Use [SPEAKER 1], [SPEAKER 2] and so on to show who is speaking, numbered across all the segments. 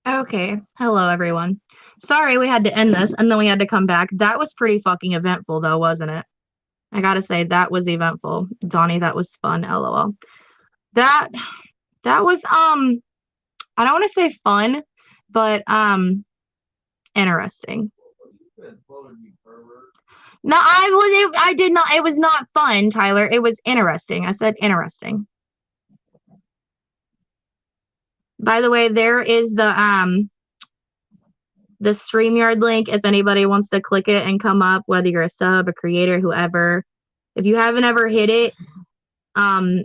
[SPEAKER 1] Okay. Hello, everyone. Sorry we had to end this and then we had to come back. That was pretty fucking eventful, though, wasn't it? I gotta say, that was eventful. Donnie, that was fun, lol. That, that was, I don't want to say fun, but, interesting. No, I did not, it was not fun, Tyler. It was interesting. I said interesting. By the way, there is the StreamYard link if anybody wants to click it and come up, whether you're a sub, a creator, whoever. If you haven't ever hit it, um,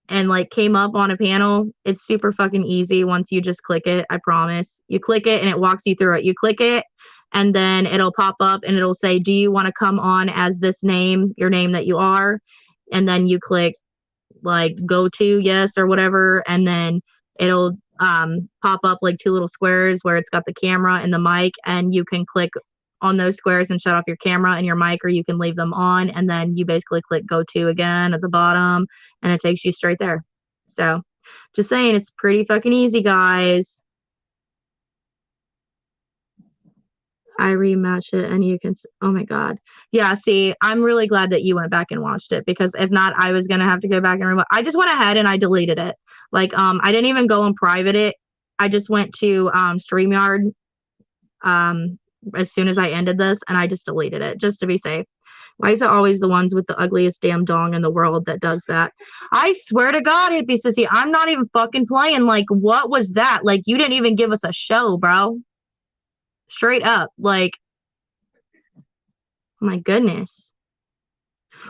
[SPEAKER 1] and like came up on a panel, it's super fucking easy once you just click it. I promise. You click it and it walks you through it. You click it and then it'll pop up and it'll say, do you want to come on as this name, your name that you are? And then you click like go to yes or whatever, and then it'll pop up like two little squares where it's got the camera and the mic, and you can click on those squares and shut off your camera and your mic, or you can leave them on, and then you basically click go to again at the bottom and it takes you straight there. So just saying, it's pretty fucking easy, guys. I rematch it and you can, oh my God. Yeah, see, I'm really glad that you went back and watched it, because if not, I was going to have to go back and I just went ahead and I deleted it. Like, I didn't even go and private it. I just went to StreamYard as soon as I ended this, and I just deleted it just to be safe. Why is it always the ones with the ugliest damn dong in the world that does that? I swear to God, hippie sissy, I'm not even fucking playing. Like, what was that? Like, you didn't even give us a show, bro. Straight up. Like, my goodness.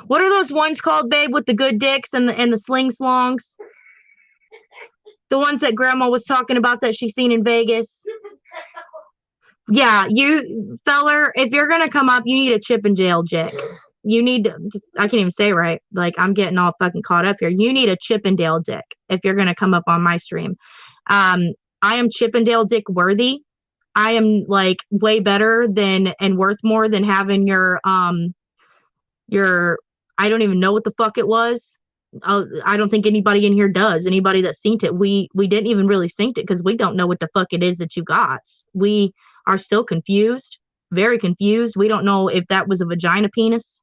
[SPEAKER 1] What are those ones called, babe, with the good dicks and the sling slongs? The ones that grandma was talking about that she seen in Vegas. Yeah, you feller, if you're gonna come up, you need a Chippendale dick. You need to, I can't even say right. Like, I'm getting all fucking caught up here. You need a Chippendale dick if you're gonna come up on my stream. I am Chippendale dick worthy. I am like way better than and worth more than having your I don't even know what the fuck it was. I don't think anybody in here does. Anybody that synced it, we didn't even really sync it because we don't know what the fuck it is that you got. We are still confused, very confused. We don't know if that was a vagina penis,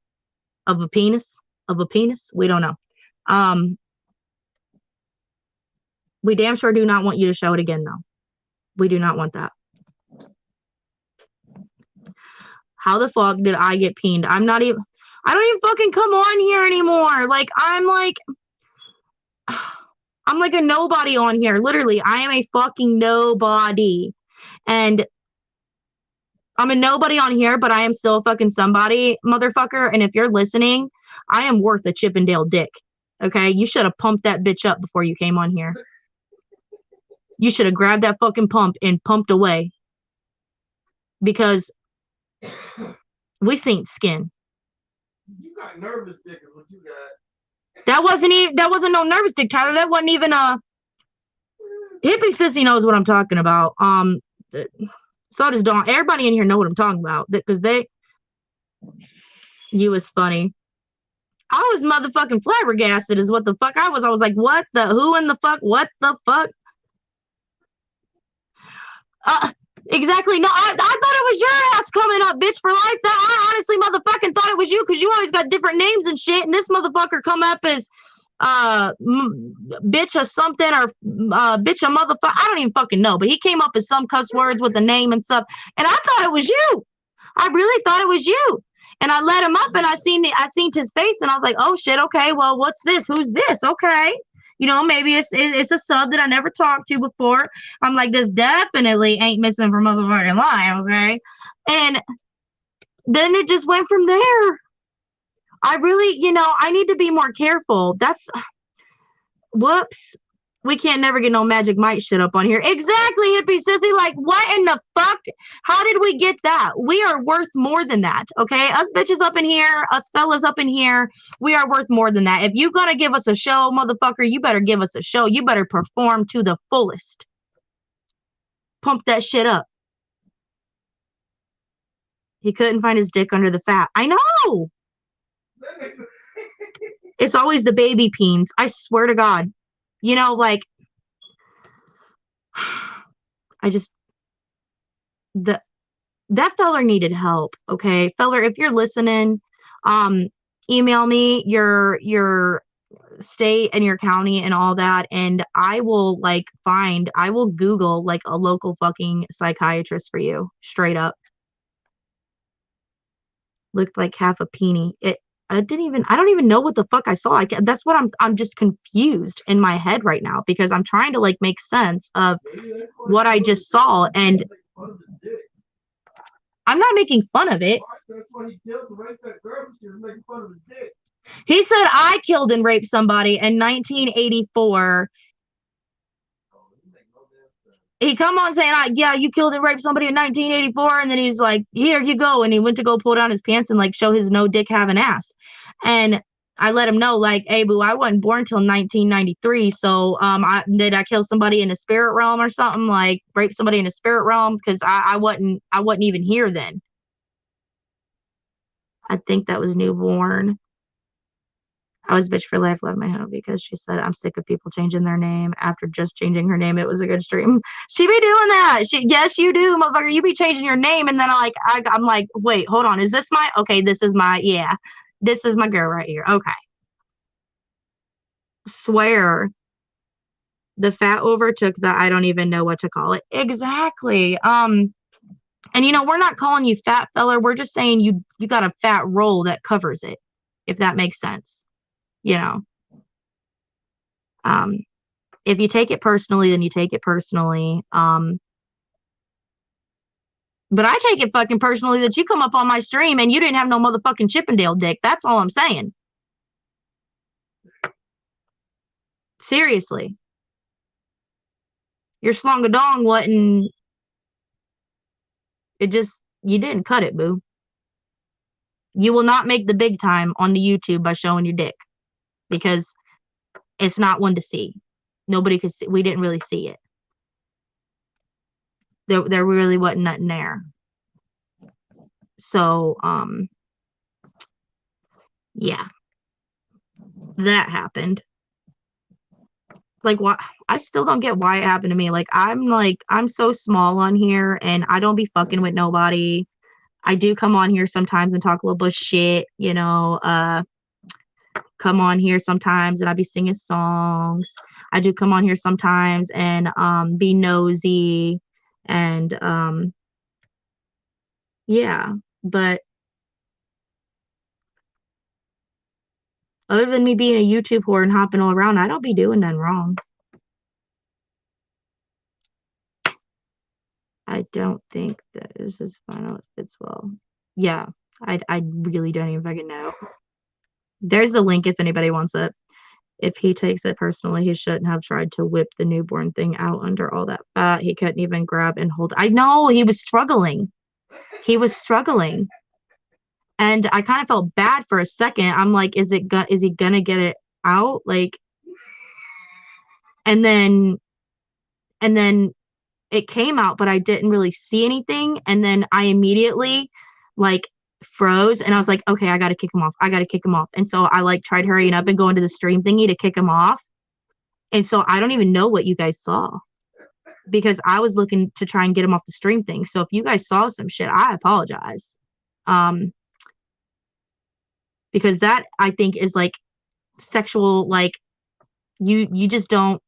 [SPEAKER 1] of a penis, of a penis. We don't know. Um, we damn sure do not want you to show it again, though. We do not want that. How the fuck did I get peened? I'm not even. I don't even fucking come on here anymore. Like, I'm like a nobody on here. Literally, I am a fucking nobody. And I'm a nobody on here, but I am still a fucking somebody, motherfucker. And if you're listening, I am worth a Chippendale dick. Okay? You should have pumped that bitch up before you came on here. You should have grabbed that fucking pump and pumped away. Because we seen skin. You got nervous dick is what you got. That wasn't no nervous dick, Tyler. That wasn't even a hippie sissy knows what I'm talking about. So does Dawn. Everybody in here know what I'm talking about. Because you was funny. I was motherfucking flabbergasted is what the fuck I was. I was like, what the, who in the fuck, what the fuck? Exactly. No, I thought it was your ass coming up, bitch, for life. That I honestly motherfucking thought it was you, because you always got different names and shit, and this motherfucker come up as bitch or something, or bitch a motherfucker. I don't even fucking know, but he came up as some cuss words with the name and stuff, and I thought it was you. I really thought it was you. And I let him up, and I seen his face, and I was like, oh shit, okay, well, what's this? Who's this? Okay. You know, maybe it's a sub that I never talked to before. I'm like, this definitely ain't missing from motherfucking live, okay? And then it just went from there. I really, I need to be more careful. Whoops. We can't never get no Magic Mike shit up on here. Exactly, hippie sissy. Like, what in the fuck? How did we get that? We are worth more than that, okay? Us bitches up in here, us fellas up in here, we are worth more than that. If you're gonna give us a show, motherfucker, you better give us a show. You better perform to the fullest. Pump that shit up. He couldn't find his dick under the fat. I know! It's always the baby peens. I swear to God. Like, I just, that feller needed help. Okay, feller, if you're listening, email me your state and your county and all that, and I will Google like a local fucking psychiatrist for you, straight up. Looked like half a peony. I don't even know what the fuck I saw. That's what I'm just confused in my head right now because I'm trying to like make sense of what I just saw, and I'm not making fun of it. He said I killed and raped somebody in 1984. He come on saying, yeah, you killed and raped somebody in 1984, and then he's like, here you go, and he went to go pull down his pants and like show his no dick having ass, and I let him know like, hey boo, I wasn't born till 1993, so did I kill somebody in the spirit realm or something, like rape somebody in the spirit realm, because I wasn't even here then. I think that was newborn. I was bitch for life, left my home because she said I'm sick of people changing their name after just changing her name. It was a good stream. She be doing that. Yes, you do, motherfucker. You be changing your name, and then I'm like, wait, hold on. Is this my? Okay, this is my. Yeah, this is my girl right here. Okay. Swear. The fat overtook the. I don't even know what to call it exactly. And we're not calling you fat, fella. We're just saying you got a fat roll that covers it, if that makes sense. If you take it personally, then you take it personally. But I take it fucking personally that you come up on my stream and you didn't have no motherfucking Chippendale dick. That's all I'm saying. Seriously. Your slongadong wasn't. You didn't cut it, boo. You will not make the big time on the YouTube by showing your dick because it's not one to see. Nobody could see. We didn't really see it. There really wasn't nothing there. So, yeah, that happened. Like, why? I still don't get why it happened to me. I'm so small on here, and I don't be fucking with nobody. I do come on here sometimes and talk a little bit of shit, come on here sometimes and I be singing songs. I do come on here sometimes and be nosy and yeah, but other than me being a YouTube whore and hopping all around, I don't be doing nothing wrong. I don't think that this is final. It fits well. Yeah, I really don't even fucking know. There's the link if anybody wants it. If he takes it personally, he shouldn't have tried to whip the newborn thing out under all that fat. He couldn't even grab and hold. I know he was struggling. And I kind of felt bad for a second. I'm like, is he gonna get it out? Like, and then it came out, but I didn't really see anything. And then I immediately like froze and I was like, okay, I gotta kick him off. And so I like tried hurrying up and going to the stream thingy to kick him off. And so I don't even know what you guys saw because I was looking to try and get him off the stream thing. So if you guys saw some shit, I apologize. Because that I think is like sexual, like you just don't.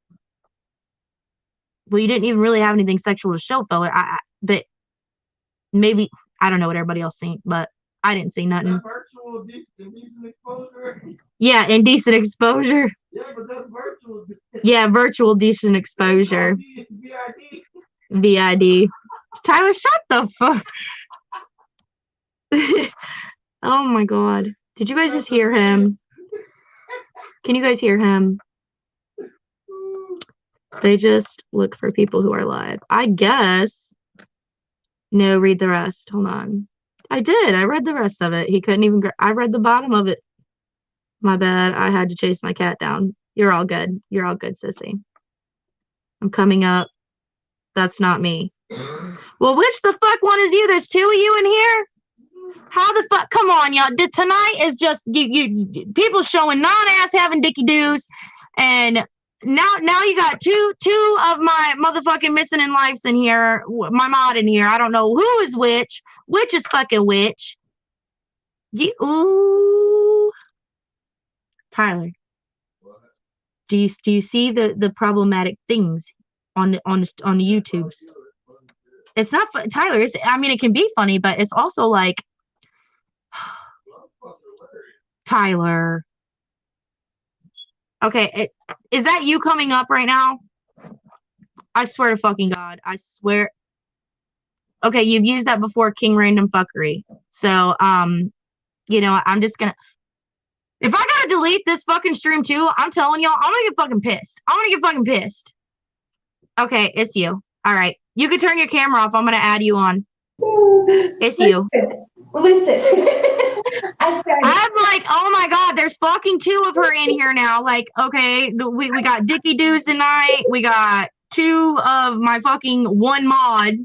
[SPEAKER 1] Well, you didn't even really have anything sexual to show, fella. But maybe I don't know what everybody else seen, but I didn't see nothing. Virtual indecent exposure. Yeah, indecent exposure. Yeah, but that's virtual. Yeah, virtual decent exposure. VID. Tyler, shut the fuck. Oh my god. Did you guys just hear him? Can you guys hear him? They just look for people who are live. I guess. No, read the rest. Hold on. I did. I read the rest of it. He couldn't even. I read the bottom of it. My bad. I had to chase my cat down. You're all good. You're all good, sissy. I'm coming up. That's not me. Well, which the fuck one is you? There's two of you in here? How the fuck? Come on, y'all. Tonight is just you people showing non-ass having Dicky doos and now you got two of my motherfucking missing in lives in here. My mod in here. I don't know who is which. Which is fucking which. Ooh, Tyler. Do you see the problematic things on the YouTubes? It's not Tyler. I mean, it can be funny, but it's also like Tyler. Okay, is that you coming up right now? I swear to fucking God. I swear. Okay, you've used that before, King Random Fuckery. So, you know, I'm just gonna. If I gotta delete this fucking stream too, I'm telling y'all, I'm gonna get fucking pissed. I'm gonna get fucking pissed. Okay, it's you. All right, you can turn your camera off. I'm gonna add you on. It's you.
[SPEAKER 2] Listen.
[SPEAKER 1] I'm like, oh my God, there's fucking two of her in here now. Like, okay, we got Dicky Doos tonight. We got two of my fucking one mod.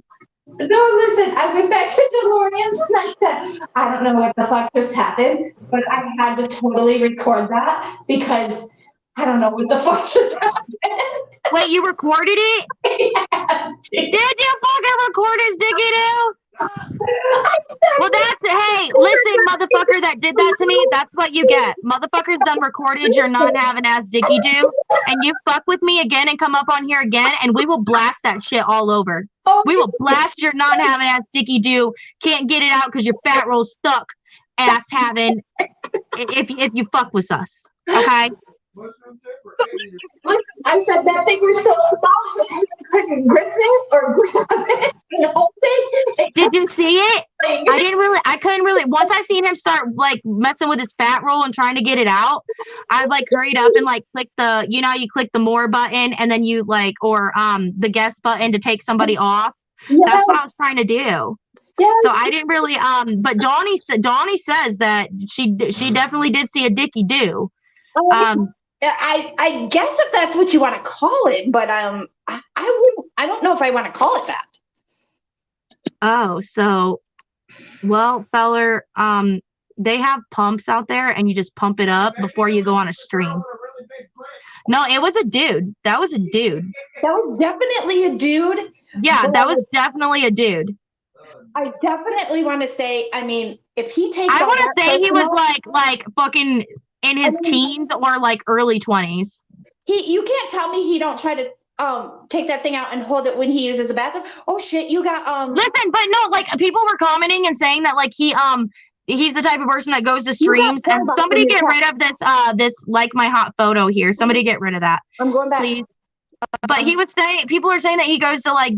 [SPEAKER 2] No, listen, I went back to DeLorean's and I said, I don't know what the fuck just happened, but I had to totally record that because I don't know what the fuck just happened.
[SPEAKER 1] Wait, you recorded it?
[SPEAKER 2] Yeah,
[SPEAKER 1] did you fucking record his Dicky Doo? Well, hey, listen, motherfucker that did that to me, that's what you get. Motherfuckers done recorded your non-having ass Dicky Doo, and you fuck with me again and come up on here again, and we will blast that shit all over. We will blast your non-having ass Dicky Doo. Can't get it out because your fat roll's stuck, ass having, if you fuck with us, okay?
[SPEAKER 2] I said that thing was so small I couldn't grip it or grab it and hold it.
[SPEAKER 1] Did you see it? I couldn't really, once I seen him start like messing with his fat roll and trying to get it out, I like hurried up and like clicked the, you know, you click the more button and then you like, or the guest button to take somebody off. Yeah. That's what I was trying to do. Yeah. So I didn't really, but Donnie says that she definitely did see a Dicky Doo.
[SPEAKER 2] I guess if that's what you want to call it, but I don't know if I want to call it that.
[SPEAKER 1] Oh, so, well, feller, they have pumps out there and you just pump it up before you go on a stream. No, it was a dude. That was a dude.
[SPEAKER 2] That was definitely a dude.
[SPEAKER 1] Yeah, that was definitely a dude.
[SPEAKER 2] I definitely want to say, I mean, if he takes
[SPEAKER 1] I want to say he was like fucking in his teens or like early 20s.
[SPEAKER 2] You can't tell me he don't try to take that thing out and hold it when he uses the bathroom. Oh shit, you got
[SPEAKER 1] Listen, but no, like people were commenting and saying that like he's the type of person that goes to streams and somebody get rid of this like my hot photo here. Somebody get rid of that.
[SPEAKER 2] I'm going back.
[SPEAKER 1] Please. But he would say people are saying that he goes to like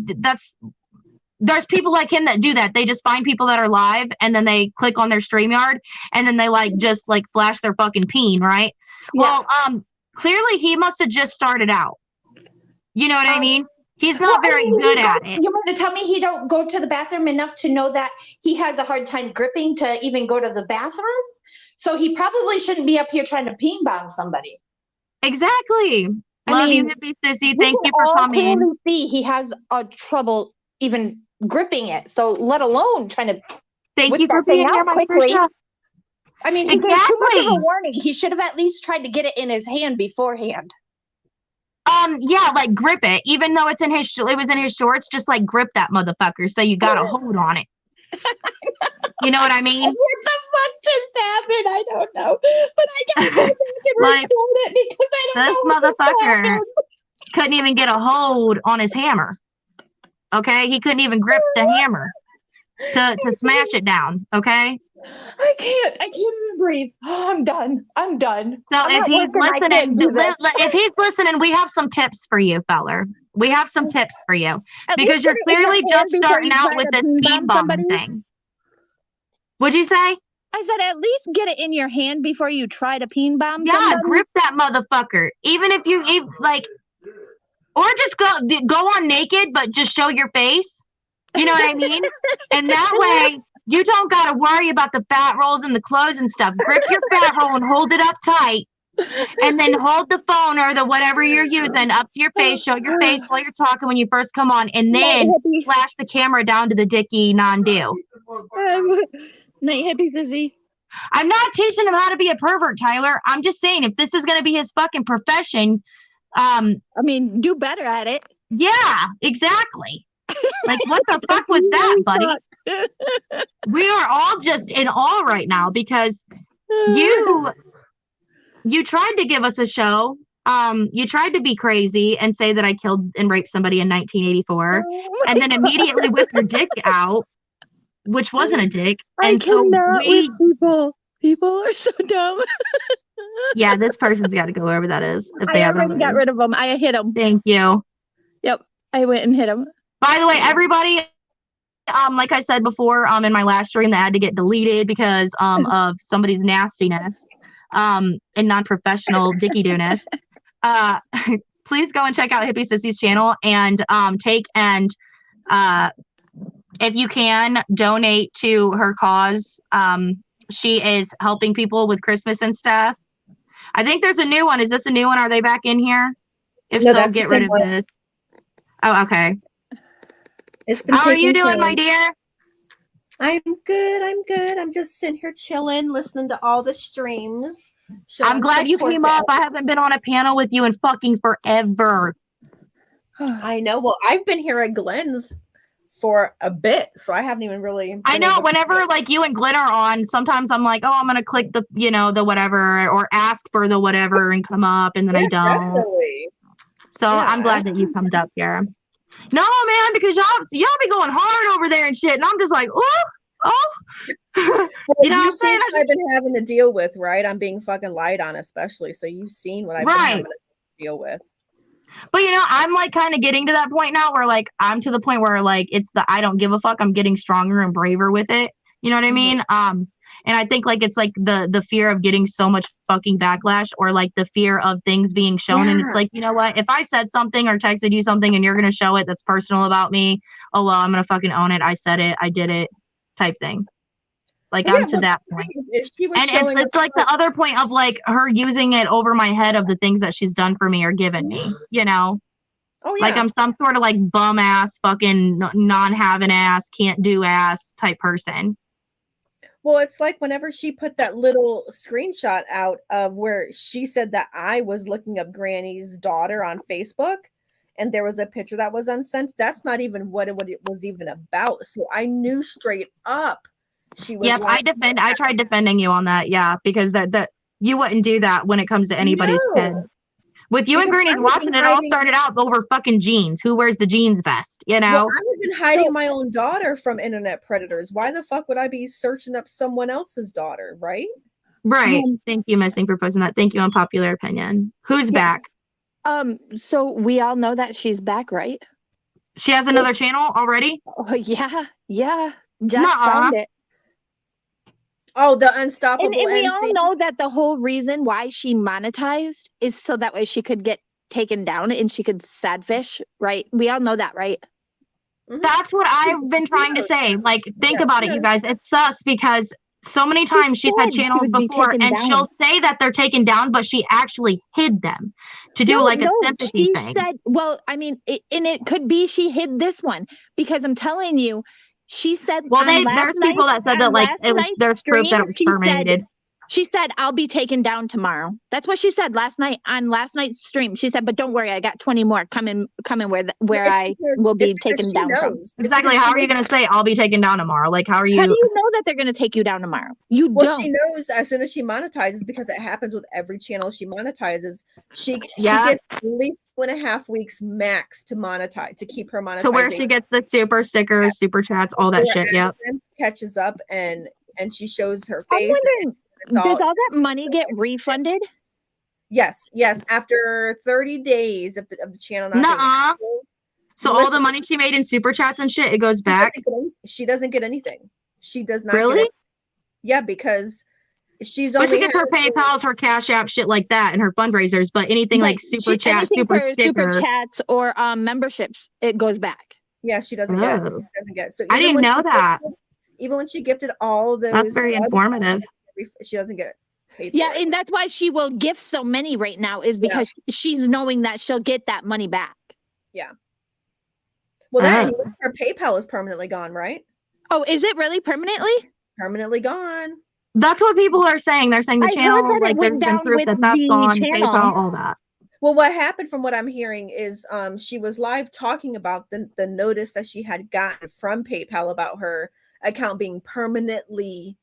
[SPEAKER 1] there's people like him that do that. They just find people that are live and then they click on their StreamYard and then they like just like flash their fucking peen, right? Yeah. Well, clearly he must have just started out. You know what I mean? He's not very good at it.
[SPEAKER 2] You mean to tell me he don't go to the bathroom enough to know that he has a hard time gripping to even go to the bathroom? So he probably shouldn't be up here trying to peen bomb somebody.
[SPEAKER 1] Exactly. Love you, hippie sissy. Thank you for coming.
[SPEAKER 2] Clearly see he has a trouble even gripping it. So let alone trying to.
[SPEAKER 1] Thank you for being here, my first shot.
[SPEAKER 2] I mean, he gave too much of a warning. He should have at least tried to get it in his hand beforehand.
[SPEAKER 1] Yeah, like grip it. Even though it was in his shorts, just like grip that motherfucker so you got a hold on it. You know what I mean?
[SPEAKER 2] What the fuck just happened? I don't know. But I gotta go back and
[SPEAKER 1] like,
[SPEAKER 2] record it because I don't
[SPEAKER 1] know. This motherfucker couldn't even get a hold on his hammer. Okay? He couldn't even grip the hammer to smash it down. Okay?
[SPEAKER 2] I can't even breathe. Oh, I'm done.
[SPEAKER 1] So if he's listening, we have some tips for you, feller. We have some tips for you because you're clearly just starting out with this peen bombing thing. What'd you say?
[SPEAKER 2] I said, at least get it in your hand before you try to peen bomb somebody.
[SPEAKER 1] Yeah, grip that motherfucker. Even if you like, or just go on naked, but just show your face. You know what I mean? And that way, you don't got to worry about the fat rolls and the clothes and stuff. Grip your fat roll and hold it up tight. And then hold the phone or the whatever you're using up to your face. Show your face while you're talking when you first come on. And then flash the camera down to the Dicky non-do.
[SPEAKER 2] Night hippie sissy.
[SPEAKER 1] I'm not teaching him how to be a pervert, Tyler. I'm just saying if this is going to be his fucking profession,
[SPEAKER 3] I mean, do better at it.
[SPEAKER 1] Yeah, exactly. Like, what the fuck was that, buddy? We are all just in awe right now because you tried to give us a show. You tried to be crazy and say that I killed and raped somebody in 1984, and then immediately whip your dick out, which wasn't a dick. And so
[SPEAKER 3] with people. People are so dumb.
[SPEAKER 1] Yeah, this person's got to go wherever that is. If they
[SPEAKER 3] I already got rid of them. I hit them.
[SPEAKER 1] Thank you.
[SPEAKER 3] Yep, I went and hit them.
[SPEAKER 1] By the way, everybody, like I said before, in my last stream that had to get deleted because of somebody's nastiness, and non-professional Dicky dooness. Please go and check out Hippie Sissy's channel and if you can, donate to her cause. She is helping people with Christmas and stuff. I think there's a new one. Is this a new one? Are they back in here? If no, so, get rid of this. Oh, okay. How are you doing, my dear?
[SPEAKER 4] I'm good. I'm just sitting here chilling, listening to all the streams.
[SPEAKER 1] I'm glad you came up. I haven't been on a panel with you in fucking forever.
[SPEAKER 4] I know. Well, I've been here at Glenn's for a bit, so I haven't even really.
[SPEAKER 1] I know. Whenever like you and Glenn are on, sometimes I'm like, oh, I'm gonna click the, the whatever, or ask for the whatever and come up, and then I don't. Definitely. So yeah, I'm glad that you come up here. No, man, because y'all be going hard over there and shit, and I'm just like, oh.
[SPEAKER 4] Well, you've seen what I've been having to deal with, right? I'm being fucking lied on, especially. So you've seen what I've been having to deal with.
[SPEAKER 1] But I'm like kind of getting to that point now where like I'm to the point where like it's the I don't give a fuck. I'm getting stronger and braver with it. You know what I mean? And I think like it's like the fear of getting so much fucking backlash, or like the fear of things being shown. And it's like, you know what? If I said something or texted you something and you're gonna show it that's personal about me, oh well, I'm gonna fucking own it. I said it, I did it, type thing. Like I'm to that point. And it's like the other point of like her using it over my head of the things that she's done for me or given me, Oh yeah. Like I'm some sort of like bum ass, fucking non-having ass, can't do ass type person.
[SPEAKER 4] Well, it's like whenever she put that little screenshot out of where she said that I was looking up Granny's daughter on Facebook, and there was a picture that was unsent. That's not even what it was even about. So I knew straight up she was.
[SPEAKER 1] Yep, I tried defending you on that. Yeah, because that you wouldn't do that when it comes to anybody's kid. With you and Granny's watching, it all started out over fucking jeans. Who wears the jeans best? Well,
[SPEAKER 4] I wasn't hiding my own daughter from internet predators. Why the fuck would I be searching up someone else's daughter, right?
[SPEAKER 1] Right. Thank you, Missing, for posting that. Thank you, Unpopular Opinion. Who's back?
[SPEAKER 3] So we all know that she's back, right?
[SPEAKER 1] She has another channel already?
[SPEAKER 3] Oh, yeah. Just found it.
[SPEAKER 4] Oh, the Unstoppable
[SPEAKER 3] and we all know that the whole reason why she monetized is so that way she could get taken down and she could sadfish, right? We all know that, right?
[SPEAKER 1] That's what I've been trying to say. Like, think about it, you guys. It's sus because so many times she's had channels before and she'll say that they're taken down, but she actually hid them to do a sympathy thing.
[SPEAKER 3] Well, I mean, it could be she hid this one because I'm telling you, she said,
[SPEAKER 1] well, there's people that said that like there's proof that it was terminated.
[SPEAKER 3] She said, I'll be taken down tomorrow. That's what she said last night on last night's stream. She said, but don't worry, I got 20 more coming where I will be taken down from.
[SPEAKER 1] Exactly. How are you going to say I'll be taken down tomorrow? Like, how are you?
[SPEAKER 3] How do you know that they're going to take you down tomorrow? You don't.
[SPEAKER 4] She knows as soon as she monetizes, because it happens with every channel she monetizes. She gets at least 2.5 weeks max to monetize, to keep her monetizing.
[SPEAKER 1] To where she gets the super stickers, super chats, all that shit. Yeah.
[SPEAKER 4] Catches up and she shows her face.
[SPEAKER 3] Does all that money get refunded?
[SPEAKER 4] Yes. After 30 days of the channel
[SPEAKER 1] not So all the money she made in super chats and shit, it goes back?
[SPEAKER 4] She doesn't get anything. She does not.
[SPEAKER 1] Really?
[SPEAKER 4] Yeah, because she's
[SPEAKER 1] only. But she gets her PayPals, her Cash App, shit like that, and her fundraisers. But anything like super chat, super
[SPEAKER 3] chats, or memberships, it goes back.
[SPEAKER 4] Yeah, she doesn't get. She doesn't get. So
[SPEAKER 1] I didn't know that.
[SPEAKER 4] Even when she gifted all those,
[SPEAKER 1] that's very informative.
[SPEAKER 4] She doesn't get paid.
[SPEAKER 3] Yeah, and that's why she will gift so many right now, is because she's knowing that she'll get that money back.
[SPEAKER 4] Yeah. Well, then her PayPal is permanently gone, right?
[SPEAKER 3] Oh, is it really permanently?
[SPEAKER 4] Permanently gone.
[SPEAKER 1] That's what people are saying. They're saying the channel, like there's been proof that that's gone, PayPal, all that.
[SPEAKER 4] Well, what happened from what I'm hearing is she was live talking about the notice that she had gotten from PayPal about her account being permanently,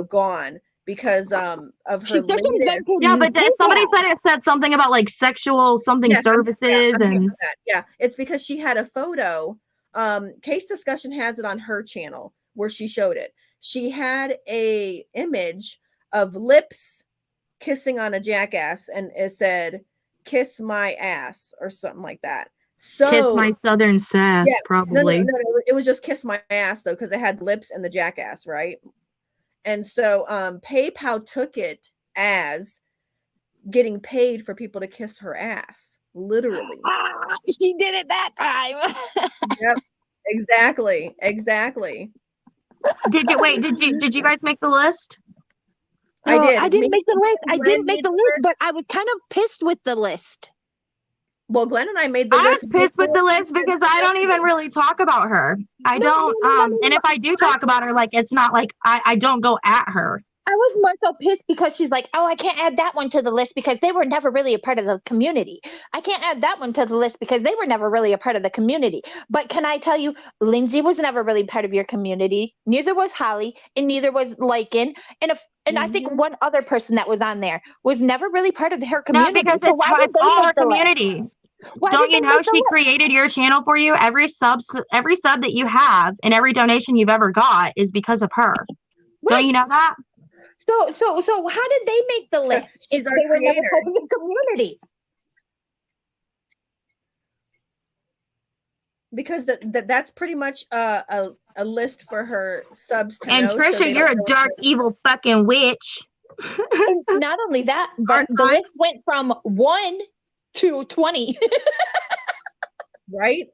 [SPEAKER 4] gone because of
[SPEAKER 3] She
[SPEAKER 4] her
[SPEAKER 3] doesn't
[SPEAKER 4] latest.
[SPEAKER 1] Yeah, but somebody
[SPEAKER 3] PayPal.
[SPEAKER 1] said it said something about like sexual something
[SPEAKER 4] Yes, I'm
[SPEAKER 1] services
[SPEAKER 4] here
[SPEAKER 1] and
[SPEAKER 4] for that. Yeah, it's because she had a photo. Case Discussion has it on her channel where she showed it. She had a image of lips kissing on a jackass, and it said "kiss my ass" or something like that.
[SPEAKER 1] kiss
[SPEAKER 4] So
[SPEAKER 1] my southern sass,
[SPEAKER 4] yeah, no,
[SPEAKER 1] probably.
[SPEAKER 4] it was just "kiss my ass" though, because it had lips and the jackass, right? And so PayPal took it as getting paid for people to kiss her ass, literally.
[SPEAKER 3] She did it that time.
[SPEAKER 4] Yep, exactly.
[SPEAKER 1] Did you guys make the list?
[SPEAKER 4] I
[SPEAKER 3] No,
[SPEAKER 4] did.
[SPEAKER 3] I didn't make the list. I
[SPEAKER 4] Glenn
[SPEAKER 3] didn't make
[SPEAKER 4] made
[SPEAKER 3] the list, but I was kind of pissed with the list.
[SPEAKER 4] Well, Glenn and I made the
[SPEAKER 1] I
[SPEAKER 4] list.
[SPEAKER 1] was pissed with the list because I don't even really talk about her. I
[SPEAKER 3] No,
[SPEAKER 1] don't and if I do talk about her, like it's not like I don't go at her.
[SPEAKER 3] I was more so pissed because she's like, oh, I can't add that one to the list because they were never really a part of the community. I can't add that one to the list because they were never really a part of the community. But can I tell you, Lindsay was never really part of your community. Neither was Holly, and neither was Lycan. And I think one other person that was on there was never really part of her
[SPEAKER 1] No,
[SPEAKER 3] community.
[SPEAKER 1] because
[SPEAKER 3] So why did
[SPEAKER 1] it's
[SPEAKER 3] they
[SPEAKER 1] all
[SPEAKER 3] make
[SPEAKER 1] her
[SPEAKER 3] the list?
[SPEAKER 1] community.
[SPEAKER 3] Why
[SPEAKER 1] Don't
[SPEAKER 3] did
[SPEAKER 1] you
[SPEAKER 3] they
[SPEAKER 1] know
[SPEAKER 3] make the
[SPEAKER 1] she
[SPEAKER 3] list?
[SPEAKER 1] created your channel for you? Every sub that you have and every donation you've ever got is because of her.
[SPEAKER 3] Right.
[SPEAKER 1] Don't you know that?
[SPEAKER 3] So how did they make the list if
[SPEAKER 4] She's our
[SPEAKER 3] they were never
[SPEAKER 4] creator.
[SPEAKER 3] part of the community?
[SPEAKER 4] Because that's pretty much a list for her subs to
[SPEAKER 1] And
[SPEAKER 4] know. So
[SPEAKER 1] Trisha,
[SPEAKER 4] they
[SPEAKER 1] you're
[SPEAKER 4] don't
[SPEAKER 1] a
[SPEAKER 4] know
[SPEAKER 1] dark, evil fucking witch.
[SPEAKER 3] And not only that, but
[SPEAKER 4] Aren't
[SPEAKER 3] the
[SPEAKER 4] I?
[SPEAKER 3] list went from 1 to 20.
[SPEAKER 4] Right?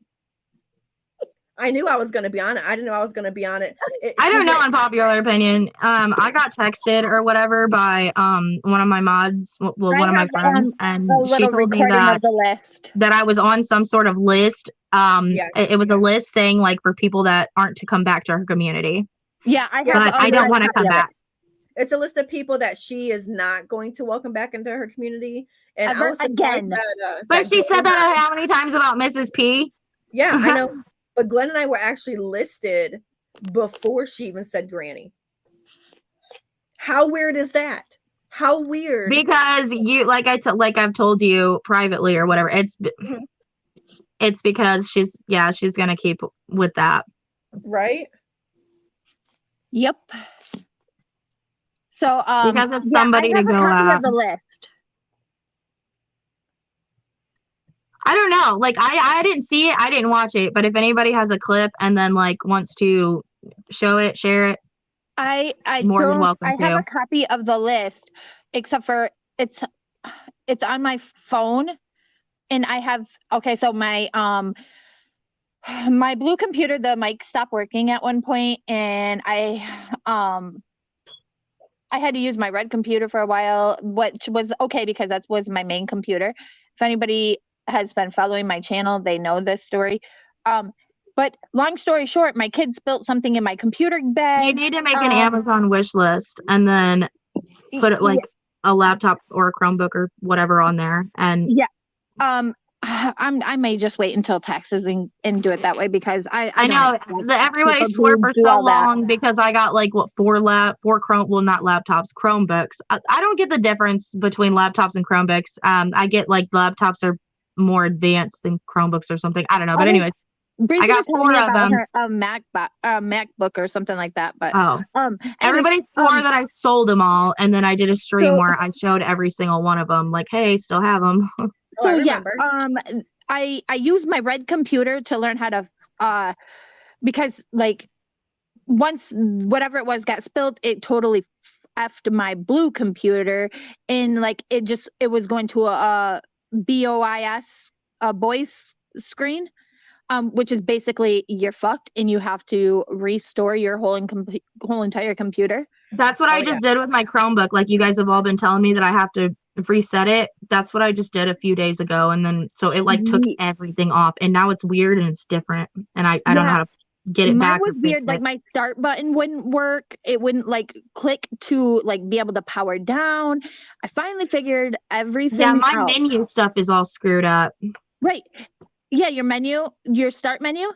[SPEAKER 4] I knew I was going to be on it. I didn't know I was going to be on it.
[SPEAKER 1] I don't know, unpopular opinion. I got texted or whatever by one of my mods, one of my friends, and
[SPEAKER 3] a
[SPEAKER 1] she
[SPEAKER 3] little
[SPEAKER 1] told me
[SPEAKER 3] recording
[SPEAKER 1] that
[SPEAKER 3] of the list.
[SPEAKER 1] I was on some sort of list.
[SPEAKER 4] Yeah.
[SPEAKER 1] It was a list saying like for people that aren't to come back to her community.
[SPEAKER 3] Yeah, I have.
[SPEAKER 1] But I don't want to come back.
[SPEAKER 4] It's a list of people that she is not going to welcome back into her community. And I
[SPEAKER 3] Ever
[SPEAKER 4] was surprised
[SPEAKER 3] again.
[SPEAKER 4] that.
[SPEAKER 1] But she said that how many times about Mrs. P?
[SPEAKER 4] Yeah, I know. But Glenn and I were actually listed before she even said Granny. How weird is that? How weird?
[SPEAKER 1] Because you, like I've told you privately or whatever. It's because she's gonna keep with that.
[SPEAKER 4] Right?
[SPEAKER 3] Yep. So
[SPEAKER 1] because it's somebody
[SPEAKER 3] I have
[SPEAKER 1] to go
[SPEAKER 3] a copy
[SPEAKER 1] at.
[SPEAKER 3] of the list.
[SPEAKER 1] I don't know. Like I didn't see it. I didn't watch it. But if anybody has a clip and then like wants to show it, share it,
[SPEAKER 3] I
[SPEAKER 1] more than welcome
[SPEAKER 3] I have a copy of the list, except for it's on my phone, and I have so my my blue computer, the mic stopped working at one point, and I had to use my red computer for a while, which was okay because that was my main computer. If anybody has been following my channel, they know this story. But long story short, my kids built something in my computer bag.
[SPEAKER 1] You need to make an Amazon wish list and then put it like a laptop or a Chromebook or whatever on there. And
[SPEAKER 3] I may just wait until taxes and do it that way because I
[SPEAKER 1] know everybody swore for so long because I got like four Chromebooks. I don't get the difference between laptops and Chromebooks. I get like laptops are more advanced than Chromebooks or something. I don't know, but anyways. I got 4 of them.
[SPEAKER 3] A MacBook or something like that, but
[SPEAKER 1] everybody swore that I sold them all, and then I did a stream where I showed every single one of them, like, hey, still have them.
[SPEAKER 3] So I used my red computer to learn how to because like once whatever it was got spilled, it totally effed my blue computer, and like it was going to a BOIS, a voice screen. Which is basically you're fucked and you have to restore your whole entire computer.
[SPEAKER 1] That's what I just did with my Chromebook. Like you guys have all been telling me that I have to reset it. That's what I just did a few days ago. And then so it like took everything off, and now it's weird and it's different. And I don't know how to get it
[SPEAKER 3] Mine
[SPEAKER 1] back or
[SPEAKER 3] was
[SPEAKER 1] fix
[SPEAKER 3] weird. Like
[SPEAKER 1] it.
[SPEAKER 3] my start button wouldn't work. It wouldn't like click to like be able to power down. I finally figured
[SPEAKER 1] Yeah,
[SPEAKER 3] everything
[SPEAKER 1] my
[SPEAKER 3] out.
[SPEAKER 1] menu stuff is all screwed up.
[SPEAKER 3] Right. Yeah, your start menu.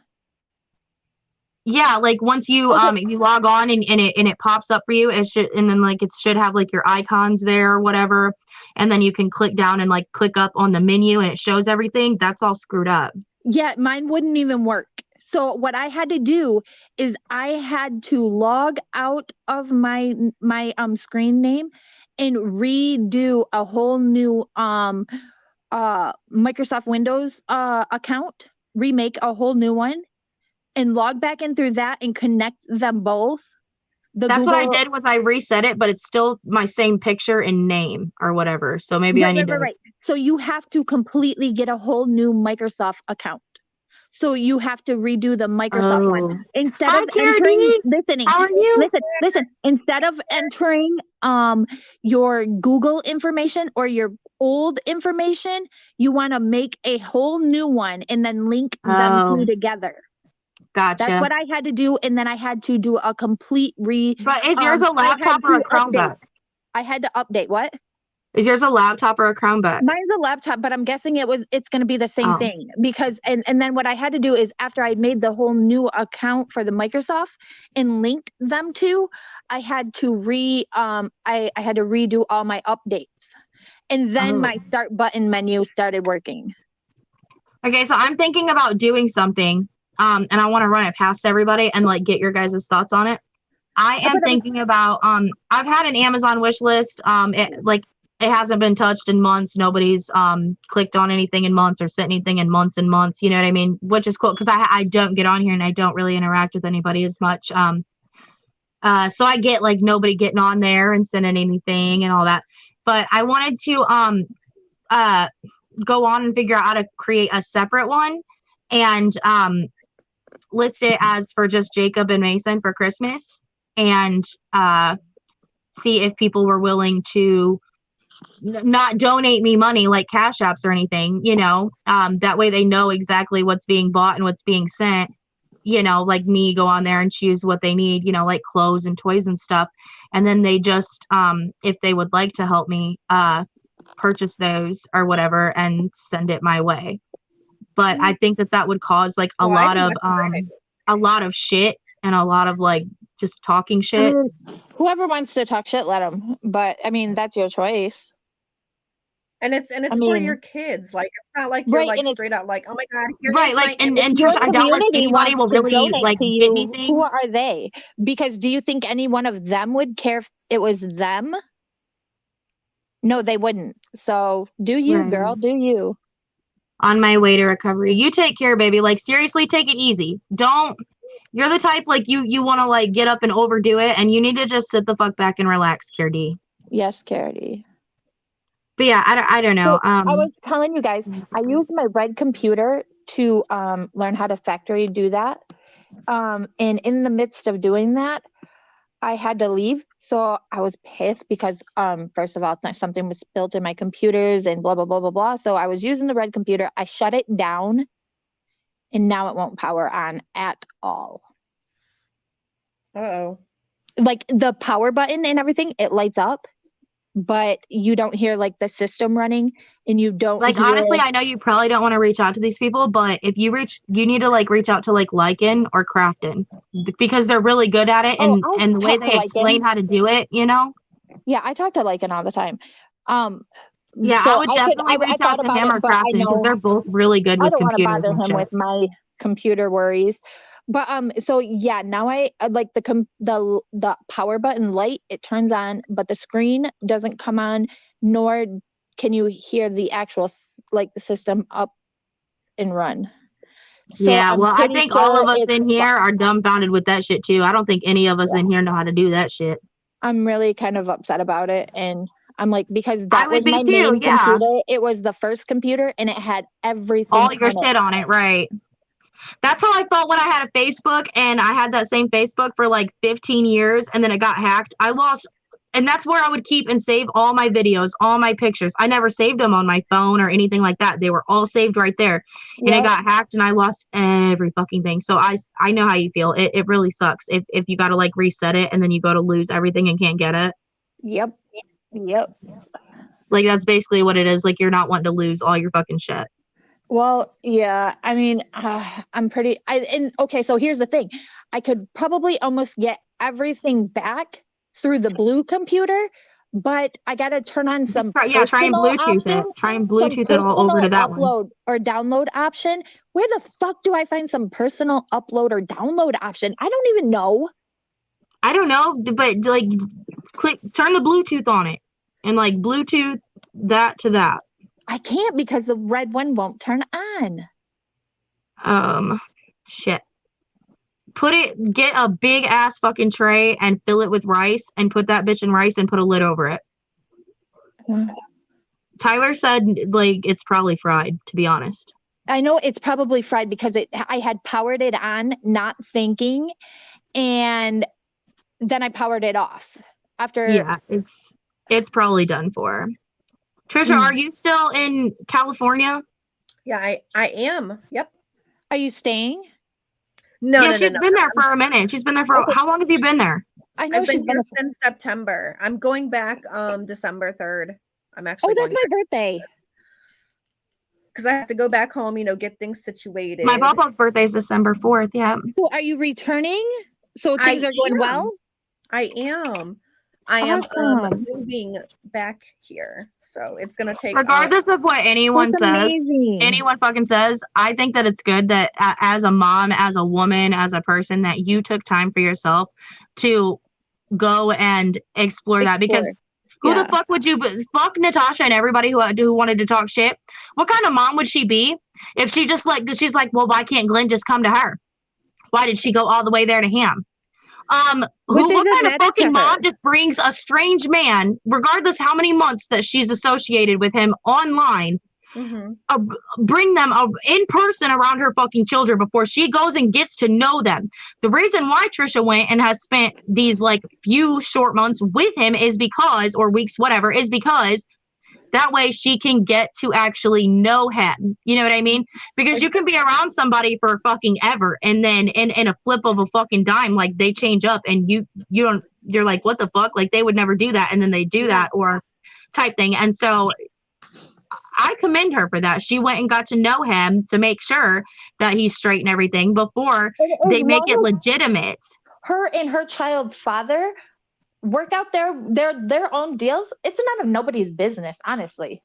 [SPEAKER 1] Yeah, like once you
[SPEAKER 3] Okay.
[SPEAKER 1] you log on and it pops up for you, it should, and then like it should have like your icons there or whatever, and then you can click down and like click up on the menu and it shows everything. That's all screwed up.
[SPEAKER 3] Yeah, mine wouldn't even work. So what I had to do is I had to log out of my screen name and redo a whole new Microsoft Windows account, remake a whole new one and log back in through that and connect them both.
[SPEAKER 1] That's what I did was I reset it, but it's still my same picture and name or whatever. So maybe I need to.
[SPEAKER 3] Right. So you have to completely get a whole new Microsoft account. So you have to redo the Microsoft one instead
[SPEAKER 1] Hi,
[SPEAKER 3] of entering.
[SPEAKER 1] Carrie. How are you?
[SPEAKER 3] Listen. Instead of entering your Google information or your old information, you want to make a whole new one and then link them two together.
[SPEAKER 1] Gotcha.
[SPEAKER 3] That's what I had to do, and then I had to do a complete
[SPEAKER 1] But is yours a laptop or a Chromebook?
[SPEAKER 3] I had to update. What?
[SPEAKER 1] Is yours a laptop or a Chromebook?
[SPEAKER 3] Mine's a laptop, but I'm guessing it's going to be the same thing because and then what I had to do is after I made the whole new account for the Microsoft and linked them to, I had to I had to redo all my updates. And then my start button menu started working.
[SPEAKER 1] Okay, so I'm thinking about doing something and I want to run it past everybody and like get your guys' thoughts on it. I am thinking about I've had an Amazon wish list. It hasn't been touched in months. Nobody's clicked on anything in months or sent anything in months and months. You know what I mean? Which is cool because I don't get on here and I don't really interact with anybody as much. So I get like nobody getting on there and sending anything and all that. But I wanted to go on and figure out how to create a separate one and list it as for just Jacob and Mason for Christmas and see if people were willing to not donate me money like cash apps or anything, you know, that way they know exactly what's being bought and what's being sent, you know, like me go on there and choose what they need, you know, like clothes and toys and stuff. And then they just, if they would like to help me, purchase those or whatever and send it my way. But I think that would cause like a lot of shit and a lot of like just talking shit.
[SPEAKER 3] Whoever wants to talk shit, let them. But I mean, that's your choice.
[SPEAKER 4] And it's for your kids. Like it's not like you're like straight out like, oh my god,
[SPEAKER 1] right? Like and Trish, I doubt like anybody will really like get anything.
[SPEAKER 3] Who are they? Because do you think any one of them would care if it was them? No, they wouldn't. So do you, girl? Do you?
[SPEAKER 1] On my way to recovery. You take care, baby. Like seriously, take it easy. Don't. You're the type like you want to like get up and overdo it, and you need to just sit the fuck back and relax, Cardi.
[SPEAKER 3] Yes, Cardi.
[SPEAKER 1] But yeah, I don't know.
[SPEAKER 3] So I was telling you guys, I used my red computer to learn how to factory do that. And in the midst of doing that, I had to leave. So I was pissed because first of all, something was spilled in my computers and blah, blah, blah, blah, blah. So I was using the red computer. I shut it down and now it won't power on at all.
[SPEAKER 4] Uh-oh.
[SPEAKER 3] Like the power button and everything, it lights up, but you don't hear like the system running and you don't
[SPEAKER 1] like, honestly, I know you probably don't want to reach out to these people, but if you need to like reach out to like Lycan or Crafton because they're really good at it and the way they explain how to do it, you know?
[SPEAKER 3] Yeah, I talk to Lycan all the time.
[SPEAKER 1] Yeah, so I would definitely reach out to him or Crafton because they're both really good with computers.
[SPEAKER 3] I don't want to bother him with my computer worries. But so yeah, now I like the power button light, it turns on, but the screen doesn't come on, nor can you hear the actual like the system up and run. So
[SPEAKER 1] yeah, well, I think all of us in here are dumbfounded with that shit too. I don't think any of us in here know how to do that shit.
[SPEAKER 3] I'm really kind of upset about it, and I'm like, because that was my main computer. It was the first computer, and it had everything.
[SPEAKER 1] All your shit on it, right? That's how I felt when I had a Facebook, and I had that same Facebook for like 15 years, and then it got hacked. I lost And that's where I would keep and save all my videos, all my pictures. I never saved them on my phone or anything like that. They were all saved right there. And it got hacked and I lost every fucking thing. So I know how you feel. It really sucks if you got to like reset it and then you go to lose everything and can't get it.
[SPEAKER 3] Yep.
[SPEAKER 1] Like that's basically what it is. Like you're not wanting to lose all your fucking shit.
[SPEAKER 3] Well, yeah. I mean, okay, so here's the thing. I could probably almost get everything back through the blue computer, but I got to turn on some
[SPEAKER 1] try and Bluetooth it. Try and Bluetooth it all over to that one.
[SPEAKER 3] Upload or download option. Where the fuck do I find some personal upload or download option? I don't even know.
[SPEAKER 1] I don't know, but like turn the Bluetooth on it and like Bluetooth that to that.
[SPEAKER 3] I can't because the red one won't turn on.
[SPEAKER 1] Shit. Get a big ass fucking tray and fill it with rice and put that bitch in rice and put a lid over it. Tyler said like it's probably fried, to be honest.
[SPEAKER 3] I know it's probably fried because I had powered it on, not thinking, and then I powered it off after.
[SPEAKER 1] Yeah, it's probably done for. Trisha, are you still in California?
[SPEAKER 4] Yeah, I am. Yep.
[SPEAKER 3] Are you staying?
[SPEAKER 1] No, she's been there for a minute. She's been there for how long have you been there?
[SPEAKER 3] I know
[SPEAKER 4] I've been here since September. I'm going back December 3rd. I'm actually.
[SPEAKER 3] Oh, that's my birthday.
[SPEAKER 4] Because I have to go back home, get things situated.
[SPEAKER 1] My papa's birthday is December 4th. Yeah.
[SPEAKER 3] So are you returning? So things are going well?
[SPEAKER 4] I am. I am moving back here, so it's gonna take.
[SPEAKER 1] Regardless of what anyone says, anyone fucking says, I think that it's good that as a mom, as a woman, as a person, that you took time for yourself to go and explore that because. Who the fuck would you? Fuck Natasha and everybody who wanted to talk shit. What kind of mom would she be if she just she's like, well, why can't Glenn just come to her? Why did she go all the way there to him? What kind of fucking mom just brings a strange man, regardless how many months that she's associated with him online, bring them in person around her fucking children before she goes and gets to know them. The reason why Trisha went and has spent these like few short months with him is because, or weeks, whatever, is because that way she can get to actually know him. You know what I mean? Because you can be around somebody for fucking ever and then in a flip of a fucking dime, like they change up and you're like, what the fuck? Like they would never do that. And then they do that or type thing. And so I commend her for that. She went and got to know him to make sure that he's straight and everything before they make it legitimate.
[SPEAKER 3] Her and her child's father work out their own deals. It's none of nobody's business, honestly.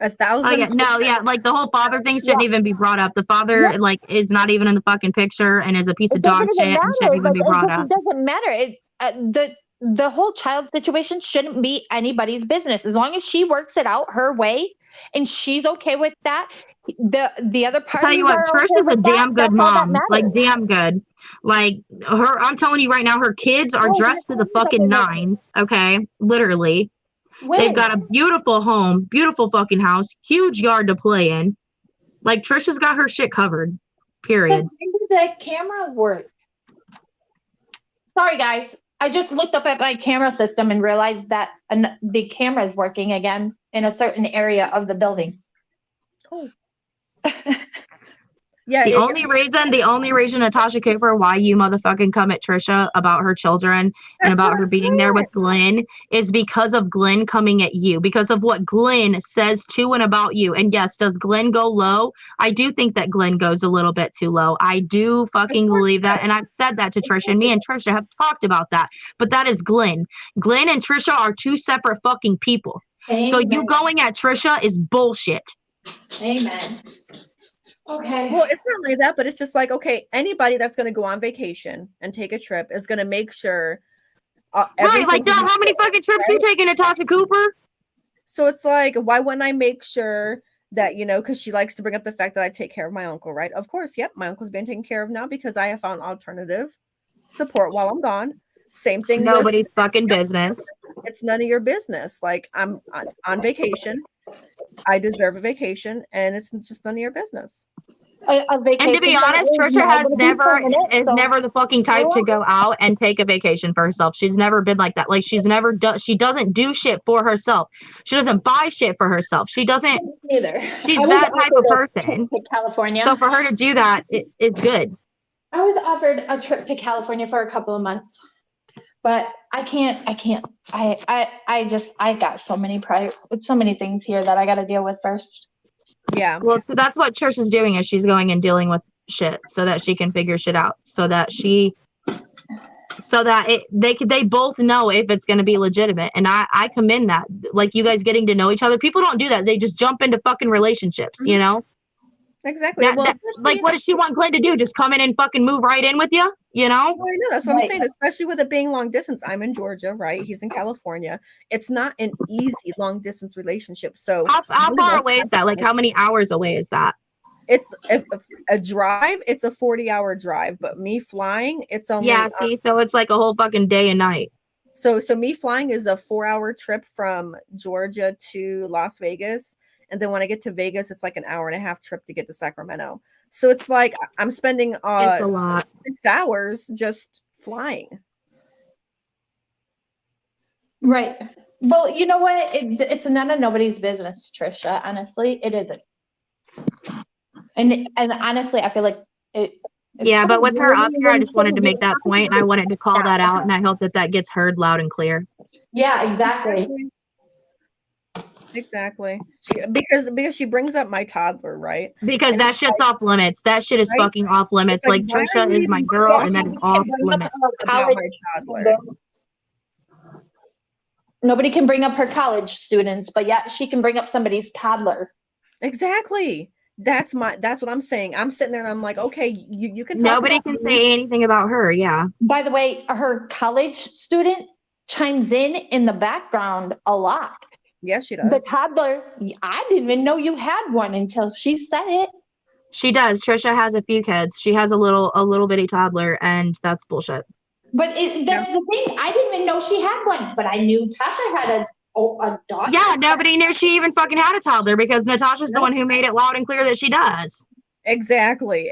[SPEAKER 4] 1,000%.
[SPEAKER 1] Like the whole father thing shouldn't even be brought up. The father like is not even in the fucking picture and is a piece of dog shit and shouldn't even be brought up.
[SPEAKER 3] It doesn't matter. The whole child situation shouldn't be anybody's business as long as she works it out her way and she's okay with that. The other parties.
[SPEAKER 1] Tell you what, Trish is a damn good mom. Like damn good. Like her, I'm telling you right now, her kids are dressed to the fucking nines. Okay, literally. They've got a beautiful home, beautiful fucking house, huge yard to play in. Like Trisha's got her shit covered. Period.
[SPEAKER 3] So when did the camera work? Sorry, guys. I just looked up at my camera system and realized that the camera is working again in a certain area of the building.
[SPEAKER 4] Oh. Yeah.
[SPEAKER 1] The only reason, Natasha Cooper, why you motherfucking come at Trisha about her children and about her being there with Glenn is because of Glenn coming at you, because of what Glenn says to and about you. And yes, does Glenn go low? I do think that Glenn goes a little bit too low. I do fucking believe that. And I've said that to Trisha, and me and Trisha have talked about that. But that is Glenn. Glenn and Trisha are two separate fucking people. Amen. So you going at Trisha is bullshit.
[SPEAKER 3] Amen. Okay.
[SPEAKER 4] Well, it's not like that, but it's just like, okay, anybody that's going to go on vacation and take a trip is going to make sure.
[SPEAKER 1] Right, like how many fucking trips you taking, Natasha Cooper?
[SPEAKER 4] So it's like, why wouldn't I make sure that, because she likes to bring up the fact that I take care of my uncle, right? Of course, yep, my uncle's being taken care of now because I have found alternative support while I'm gone. Same thing.
[SPEAKER 1] Nobody's fucking business.
[SPEAKER 4] It's none of your business. Like I'm on vacation. I deserve a vacation, and it's just none of your business.
[SPEAKER 3] a vacation.
[SPEAKER 1] And to be honest, Trisha is never the fucking type to go out and take a vacation for herself. She's never been like that. Like she doesn't do shit for herself. She doesn't buy shit for herself. She doesn't
[SPEAKER 3] either.
[SPEAKER 1] She's that type of person.
[SPEAKER 3] To California.
[SPEAKER 1] So for her to do that, it's good.
[SPEAKER 3] I was offered a trip to California for a couple of months, but I can't. I got so many things here that I got to deal with first.
[SPEAKER 4] Yeah.
[SPEAKER 1] Well, so that's what Trisha's doing, is she's going and dealing with shit so that she can figure shit out, so that they both know if it's going to be legitimate. And I commend that. Like, you guys getting to know each other. People don't do that. They just jump into fucking relationships, you know?
[SPEAKER 4] Exactly.
[SPEAKER 1] Like, what does she want Glenn to do? Just come in and fucking move right in with you? You know?
[SPEAKER 4] Well, I know, that's what I'm saying. Especially with it being long distance. I'm in Georgia, right? He's in California. It's not an easy long distance relationship. So
[SPEAKER 1] how far away is that? Like, how many hours away is that?
[SPEAKER 4] It's a drive. It's a 40-hour drive. But me flying, it's only
[SPEAKER 1] so it's like a whole fucking day and night.
[SPEAKER 4] So me flying is a 4-hour trip from Georgia to Las Vegas. And then when I get to Vegas, it's like an 1.5-hour trip to get to Sacramento. So it's like I'm spending
[SPEAKER 1] it's a lot.
[SPEAKER 4] 6 hours just flying.
[SPEAKER 3] Right. Well, you know what? It's none of nobody's business, Trisha. Honestly, it isn't. And honestly, I feel like it.
[SPEAKER 1] Yeah, but with her up here, I just wanted to make that point, and I wanted to call that out, and I hope that gets heard loud and clear.
[SPEAKER 3] Yeah, exactly.
[SPEAKER 4] Exactly. Because she brings up my toddler, right?
[SPEAKER 1] Because that shit's off limits. That shit is fucking off limits. Like Trisha is my girl, and that is off limits.
[SPEAKER 4] About my toddler.
[SPEAKER 3] Nobody can bring up her college students, but yeah, she can bring up somebody's toddler.
[SPEAKER 4] Exactly. That's what I'm saying. I'm sitting there and I'm like, okay, you can talk.
[SPEAKER 1] Nobody can say anything about her. Yeah.
[SPEAKER 3] By the way, her college student chimes in the background a lot.
[SPEAKER 4] Yes, she does.
[SPEAKER 3] The toddler, I didn't even know you had one until she said it.
[SPEAKER 1] She does. Trisha has a few kids. She has a little bitty toddler, and that's bullshit.
[SPEAKER 3] But that's the thing. I didn't even know she had one, but I knew Tasha had a daughter.
[SPEAKER 1] Yeah, nobody knew she even fucking had a toddler, because Natasha's the one who made it loud and clear that she does.
[SPEAKER 4] Exactly.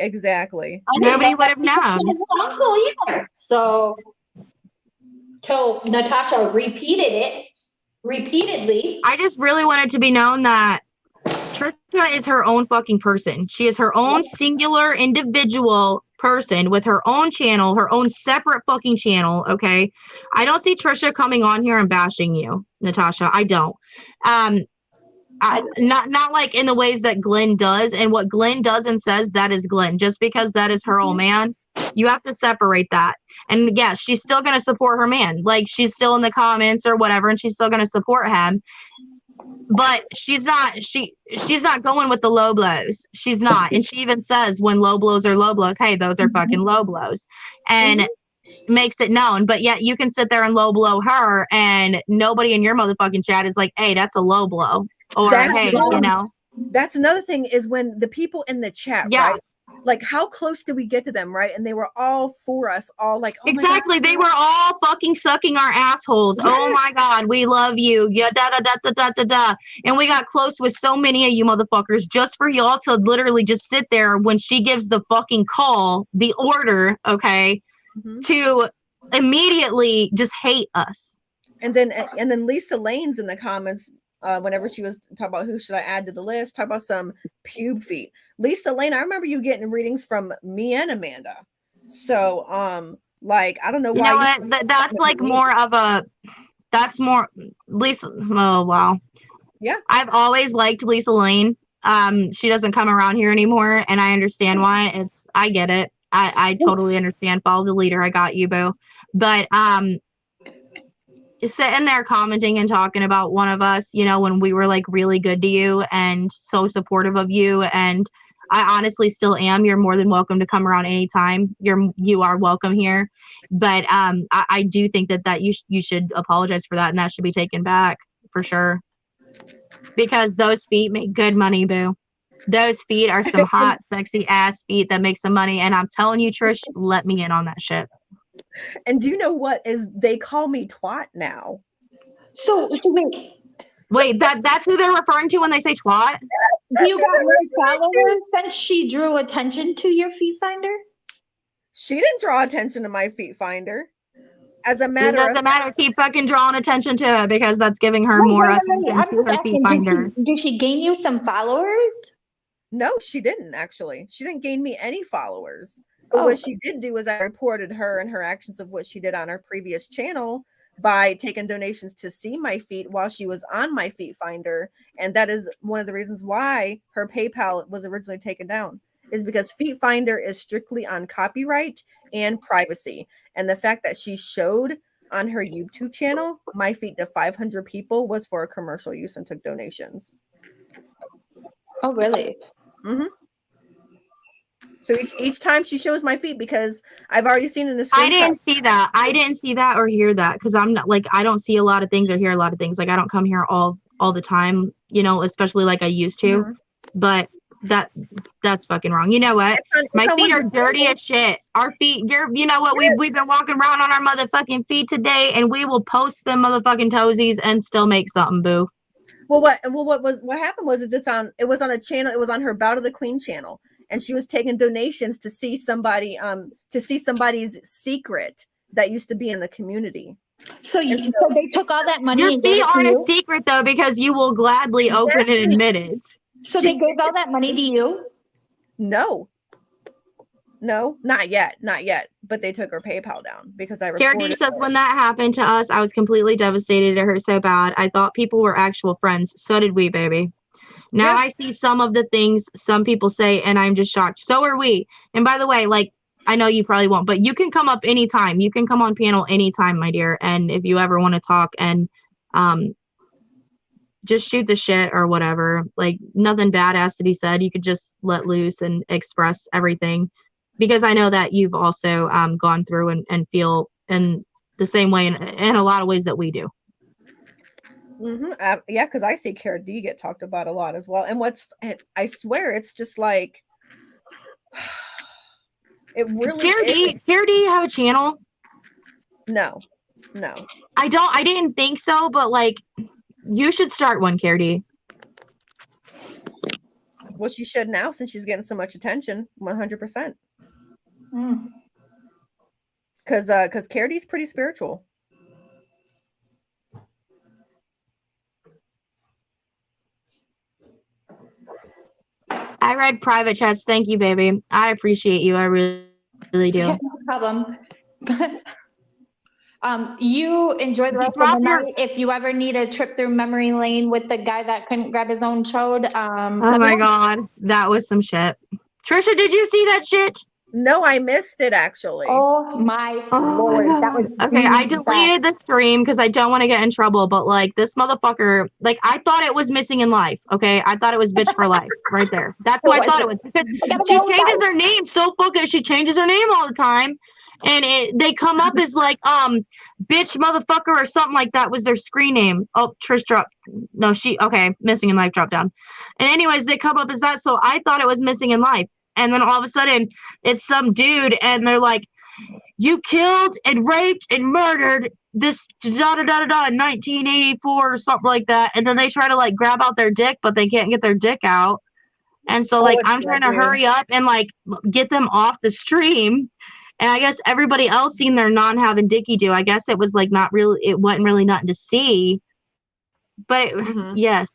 [SPEAKER 1] Nobody would have known.
[SPEAKER 3] Uncle either. So till Natasha repeated it repeatedly.
[SPEAKER 1] I just really want it to be known that Trisha is her own fucking person. She is her own singular individual person with her own channel, her own separate fucking channel, okay? I don't see Trisha coming on here and bashing you, Natasha. I don't. Not like in the ways that Glenn does, and what Glenn does and says, that is Glenn. Just because that is her old man, you have to separate that. And yeah, she's still going to support her man. Like, she's still in the comments or whatever, and she's still going to support him. But she's not going with the low blows. She's not. And she even says when low blows are low blows, hey, those are fucking low blows. And makes it known. But yet you can sit there and low blow her, and nobody in your motherfucking chat is like, hey, that's a low blow. Or hey, you know.
[SPEAKER 4] That's another thing, is when the people in the chat, right? Like, how close do we get to them, right? And they were all for us, all like, oh
[SPEAKER 1] exactly. They were all fucking sucking our assholes. Yes. Oh my God, we love you. Yeah, da da da da da da da. And we got close with so many of you motherfuckers just for y'all to literally just sit there when she gives the fucking call, the order, okay, to immediately just hate us.
[SPEAKER 4] And then Lisa Lane's in the comments. Whenever she was talking about who should I add to the list, talk about some pube feet. Lisa Lane, I remember you getting readings from me and Amanda. So, like, I don't know why.
[SPEAKER 1] You know what? That's like that's more Lisa. Oh, wow.
[SPEAKER 4] Yeah.
[SPEAKER 1] I've always liked Lisa Lane. She doesn't come around here anymore, and I understand why. I get it. I totally understand. Follow the leader. I got you, boo. But, just sitting there commenting and talking about one of us, you know, when we were like really good to you and so supportive of you, and I honestly still am. You're more than welcome to come around anytime. You are welcome here. But I do think that you should apologize for that, and that should be taken back for sure. Because those feet make good money, boo. Those feet are some hot, sexy ass feet that make some money, and I'm telling you, Trish, let me in on that shit.
[SPEAKER 4] And do you know what is they call me twat now?
[SPEAKER 3] So wait,
[SPEAKER 1] Wait, that's who they're referring to when they say twat?
[SPEAKER 3] You got more followers since she drew attention to your feet finder?
[SPEAKER 4] She didn't draw attention to my feet finder. As a
[SPEAKER 1] It
[SPEAKER 4] matter of
[SPEAKER 1] doesn't matter. Keep fucking drawing attention to it because that's giving her
[SPEAKER 3] Wait,
[SPEAKER 1] more
[SPEAKER 3] wait, wait,
[SPEAKER 1] attention
[SPEAKER 3] I'm
[SPEAKER 1] to
[SPEAKER 3] just
[SPEAKER 1] her feet
[SPEAKER 3] asking,
[SPEAKER 1] finder.
[SPEAKER 3] did she gain you some followers?
[SPEAKER 4] no, she didn't actually. She didn't gain me any followers. But
[SPEAKER 3] Oh.
[SPEAKER 4] what she did do is I reported her and her actions of what she did on her previous channel by taking donations to see my feet while she was on my feet finder. And that is one of the reasons why her PayPal was originally taken down, is because Feet Finder is strictly on copyright and privacy. And the fact that she showed on her YouTube channel my feet to 500 people was for a commercial use and took donations.
[SPEAKER 3] Oh, really?
[SPEAKER 4] Mm-hmm. So each time she shows my feet, because I've already seen in the screenshot.
[SPEAKER 1] I didn't see that. I didn't see that or hear that because I'm not like I don't see a lot of things or hear a lot of things. Like I don't come here all the time, you know, especially like I used to.
[SPEAKER 4] Mhm.
[SPEAKER 1] But that's fucking wrong. You know what? My feet are dirty as shit. Our feet, you know what?
[SPEAKER 4] Yes.
[SPEAKER 1] We've been walking around on our motherfucking feet today, and we will post them motherfucking toesies and still make something, boo.
[SPEAKER 4] Well, what happened was it was on a channel. It was on her Bout of the Queen channel, and she was taking donations to see somebody's secret that used to be in the community.
[SPEAKER 3] So they took all that money
[SPEAKER 1] Your
[SPEAKER 3] and gave
[SPEAKER 1] feet
[SPEAKER 3] it to
[SPEAKER 1] aren't a
[SPEAKER 3] you?
[SPEAKER 1] secret though, because you will gladly open and admit it.
[SPEAKER 3] So they gave all that money to you?
[SPEAKER 4] No, not yet. But they took her PayPal down because I
[SPEAKER 1] Carrie
[SPEAKER 4] reported.
[SPEAKER 1] says when that happened to us, I was completely devastated. It hurt so bad. I thought people were actual friends. So did we, baby. Now
[SPEAKER 4] Yeah.
[SPEAKER 1] I see some of the things some people say, and I'm just shocked. So are we. And by the way, like, I know you probably won't, but you can come up anytime. You can come on panel anytime, my dear. And if you ever want to talk and just shoot the shit or whatever, like nothing bad has to be said. You could just let loose and express everything. Because I know that you've also gone through and feel in the same way in a lot of ways that we do.
[SPEAKER 4] Mm-hmm. Yeah, because I see Cara D get talked about a lot as well. And I swear, it's just like, it really
[SPEAKER 1] Cara D have a channel?
[SPEAKER 4] No.
[SPEAKER 1] I didn't think so, but like, you should start one, Cara D.
[SPEAKER 4] Well, she should now since she's getting so much attention, 100%. Because Cara D's pretty spiritual.
[SPEAKER 1] I read private chats. Thank you, baby. I appreciate you. I really, really do.
[SPEAKER 3] No problem. You enjoy the rest of the night. If you ever need a trip through memory lane with the guy that couldn't grab his own chode,
[SPEAKER 1] oh my god, that was some shit. Trisha, did you see that shit?
[SPEAKER 4] No, I missed it actually.
[SPEAKER 3] Oh my lord, that was
[SPEAKER 1] okay. I deleted the stream because I don't want to get in trouble. But like this motherfucker, like I thought it was missing in life. Okay, I thought it was bitch for life right there. That's what I thought it was because she changes her name so fucking. She changes her name all the time, and they come up as like bitch motherfucker or something like that was their screen name. Oh, Trish dropped. No, missing in life dropped down. And anyways, they come up as that. So I thought it was missing in life. And then all of a sudden, it's some dude, and they're like, you killed and raped and murdered this da-da-da-da-da in 1984 or something like that. And then they try to, like, grab out their dick, but they can't get their dick out. And so, like, I'm trying to hurry up and, like, get them off the stream. And I guess everybody else seen their non-having Dicky do. I guess it was, like, it wasn't really nothing to see. But, yes.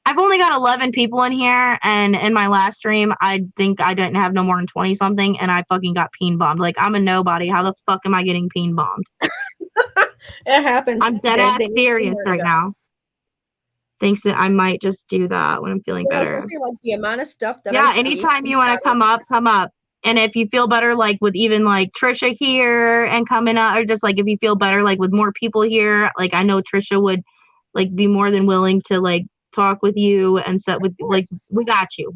[SPEAKER 1] I've only got 11 people in here, and in my last stream, I think I didn't have no more than 20 something, and I fucking got peen bombed. Like, I'm a nobody. How the fuck am I getting peen bombed?
[SPEAKER 4] It happens.
[SPEAKER 1] I'm dead ass serious right now. Thanks. I might just do that when I'm feeling better.
[SPEAKER 4] I was gonna say, like, the amount of stuff that
[SPEAKER 1] anytime you want to come up, come up. And if you feel better, like with even like Trisha here and coming up, or just like if you feel better, like with more people here, like I know Trisha would like be more than willing to like talk with you and set with like we got you.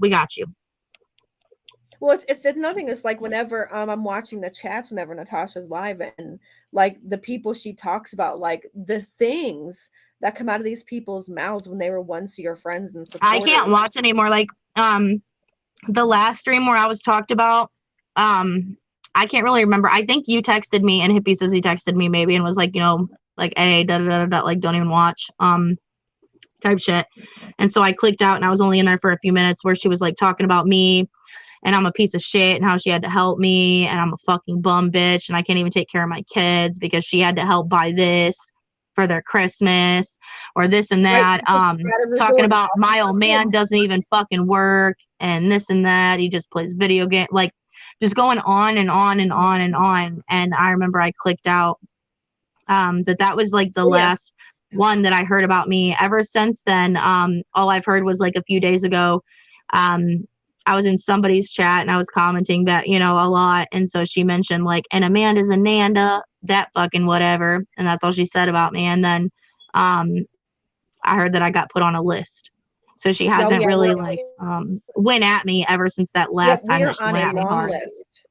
[SPEAKER 4] Well, it's nothing. It's like whenever I'm watching the chats, whenever Natasha's live, and like the people she talks about, like the things that come out of these people's mouths when they were once your friends and supporters.
[SPEAKER 1] I can't watch anymore. Like the last stream where I was talked about, I can't really remember. I think you texted me, and Hippie says he texted me maybe and was like, you know, like, hey, da da da da, like, don't even watch, type shit. And so I clicked out, and I was only in there for a few minutes, where she was like talking about me, and I'm a piece of shit, and how she had to help me, and I'm a fucking bum bitch, and I can't even take care of my kids because she had to help buy this for their Christmas, or this and
[SPEAKER 4] Right,
[SPEAKER 1] that.
[SPEAKER 4] because she's got a
[SPEAKER 1] Talking
[SPEAKER 4] resort and
[SPEAKER 1] about
[SPEAKER 4] all
[SPEAKER 1] my old
[SPEAKER 4] the
[SPEAKER 1] man
[SPEAKER 4] kids.
[SPEAKER 1] doesn't even fucking work, and this and that. He just plays video game, like, just going on and on and on and on. And I remember I clicked out. That was like the
[SPEAKER 4] Oh, yeah.
[SPEAKER 1] last one that I heard about me. Ever since then, all I've heard was like a few days ago. I was in somebody's chat and I was commenting that, you know, a lot. And so she mentioned like, and Amanda's a Nanda, that fucking whatever. And that's all she said about me. And then I heard that I got put on a list. So she
[SPEAKER 4] Oh,
[SPEAKER 1] hasn't
[SPEAKER 4] yeah,
[SPEAKER 1] really like went at me ever since that last time
[SPEAKER 4] we're
[SPEAKER 1] that she
[SPEAKER 4] on
[SPEAKER 1] went
[SPEAKER 4] a
[SPEAKER 1] at me
[SPEAKER 4] long
[SPEAKER 1] hard.
[SPEAKER 4] list.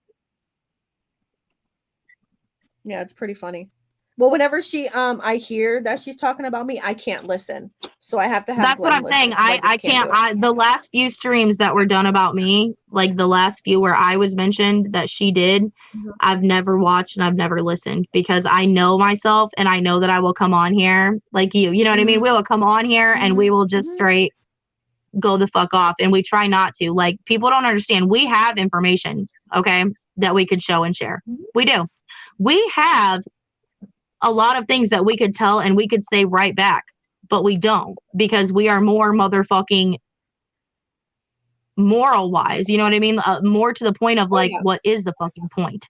[SPEAKER 4] Yeah, it's pretty funny. Well, whenever I hear that she's talking about me, I can't listen. So I have to have
[SPEAKER 1] That's what
[SPEAKER 4] Glenn
[SPEAKER 1] I'm
[SPEAKER 4] listen,
[SPEAKER 1] saying.
[SPEAKER 4] 'cause I
[SPEAKER 1] I
[SPEAKER 4] just can't do
[SPEAKER 1] can't. The last few streams that were done about me, like the last few where I was mentioned that she did,
[SPEAKER 4] Mhm.
[SPEAKER 1] I've never watched and I've never listened, because I know myself and I know that I will come on here like you know what I mean? We will come on here and we will just straight go the fuck off, and we try not to. Like, people don't understand. We have information, okay, that we could show and share. We do. We have a lot of things that we could tell and we could say right back, but we don't, because we are more motherfucking moral wise, you know what I mean? More to the point of like,
[SPEAKER 4] yeah.
[SPEAKER 1] what is the fucking point?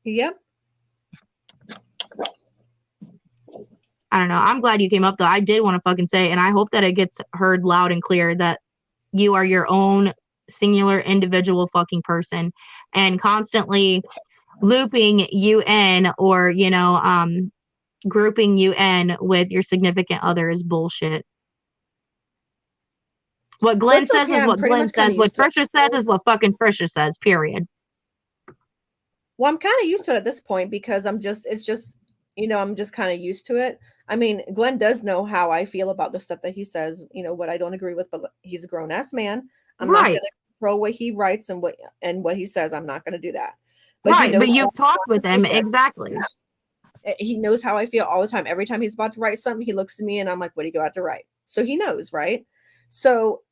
[SPEAKER 4] Yep.
[SPEAKER 1] I don't know. I'm glad you came up though. I did want to fucking say, and I hope that it gets heard loud and clear, that you are your own singular individual fucking person, and constantly looping you in, or, you know, grouping you in with your significant other is bullshit. What
[SPEAKER 4] Well,
[SPEAKER 1] Glenn
[SPEAKER 4] it's
[SPEAKER 1] says
[SPEAKER 4] okay.
[SPEAKER 1] is
[SPEAKER 4] I'm
[SPEAKER 1] what
[SPEAKER 4] pretty
[SPEAKER 1] Glenn
[SPEAKER 4] much kind
[SPEAKER 1] says.
[SPEAKER 4] of
[SPEAKER 1] What
[SPEAKER 4] used to it.
[SPEAKER 1] Trisha says is what fucking Trisha says, period.
[SPEAKER 4] Well, I'm kind of used to it at this point, because it's just, I'm just kind of used to it. I mean, Glenn does know how I feel about the stuff that he says, what I don't agree with, but he's a grown ass man. I'm not
[SPEAKER 1] Right.
[SPEAKER 4] going to control what he writes and what he says. I'm not going to do that. But he
[SPEAKER 1] Right. But
[SPEAKER 4] knows how
[SPEAKER 1] you've
[SPEAKER 4] I
[SPEAKER 1] talked with him.
[SPEAKER 4] feel.
[SPEAKER 1] Exactly.
[SPEAKER 4] He knows how I feel all the time. Every time he's about to write something, he looks at me and I'm like, what are you about to write? So he knows, right? So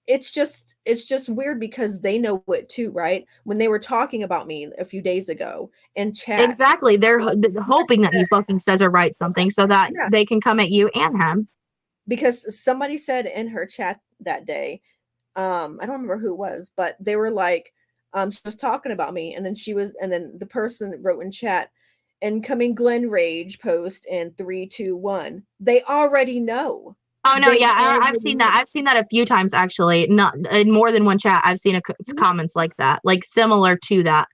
[SPEAKER 4] it's just weird, because they know it too, right? When they were talking about me a few days ago in chat.
[SPEAKER 1] Exactly. They're hoping that he fucking says or writes something so that
[SPEAKER 4] Yeah.
[SPEAKER 1] they can come at you and him.
[SPEAKER 4] Because somebody said in her chat that day, I don't remember who it was, but they were like, she was talking about me, and then the person wrote in chat, incoming Glen Rage post in 3, 2, 1. They already know.
[SPEAKER 1] Oh no,
[SPEAKER 4] They
[SPEAKER 1] yeah, I've
[SPEAKER 4] already
[SPEAKER 1] seen
[SPEAKER 4] know.
[SPEAKER 1] that. I've seen that a few times actually. Not in more than one chat. I've seen comments like that, like similar to that.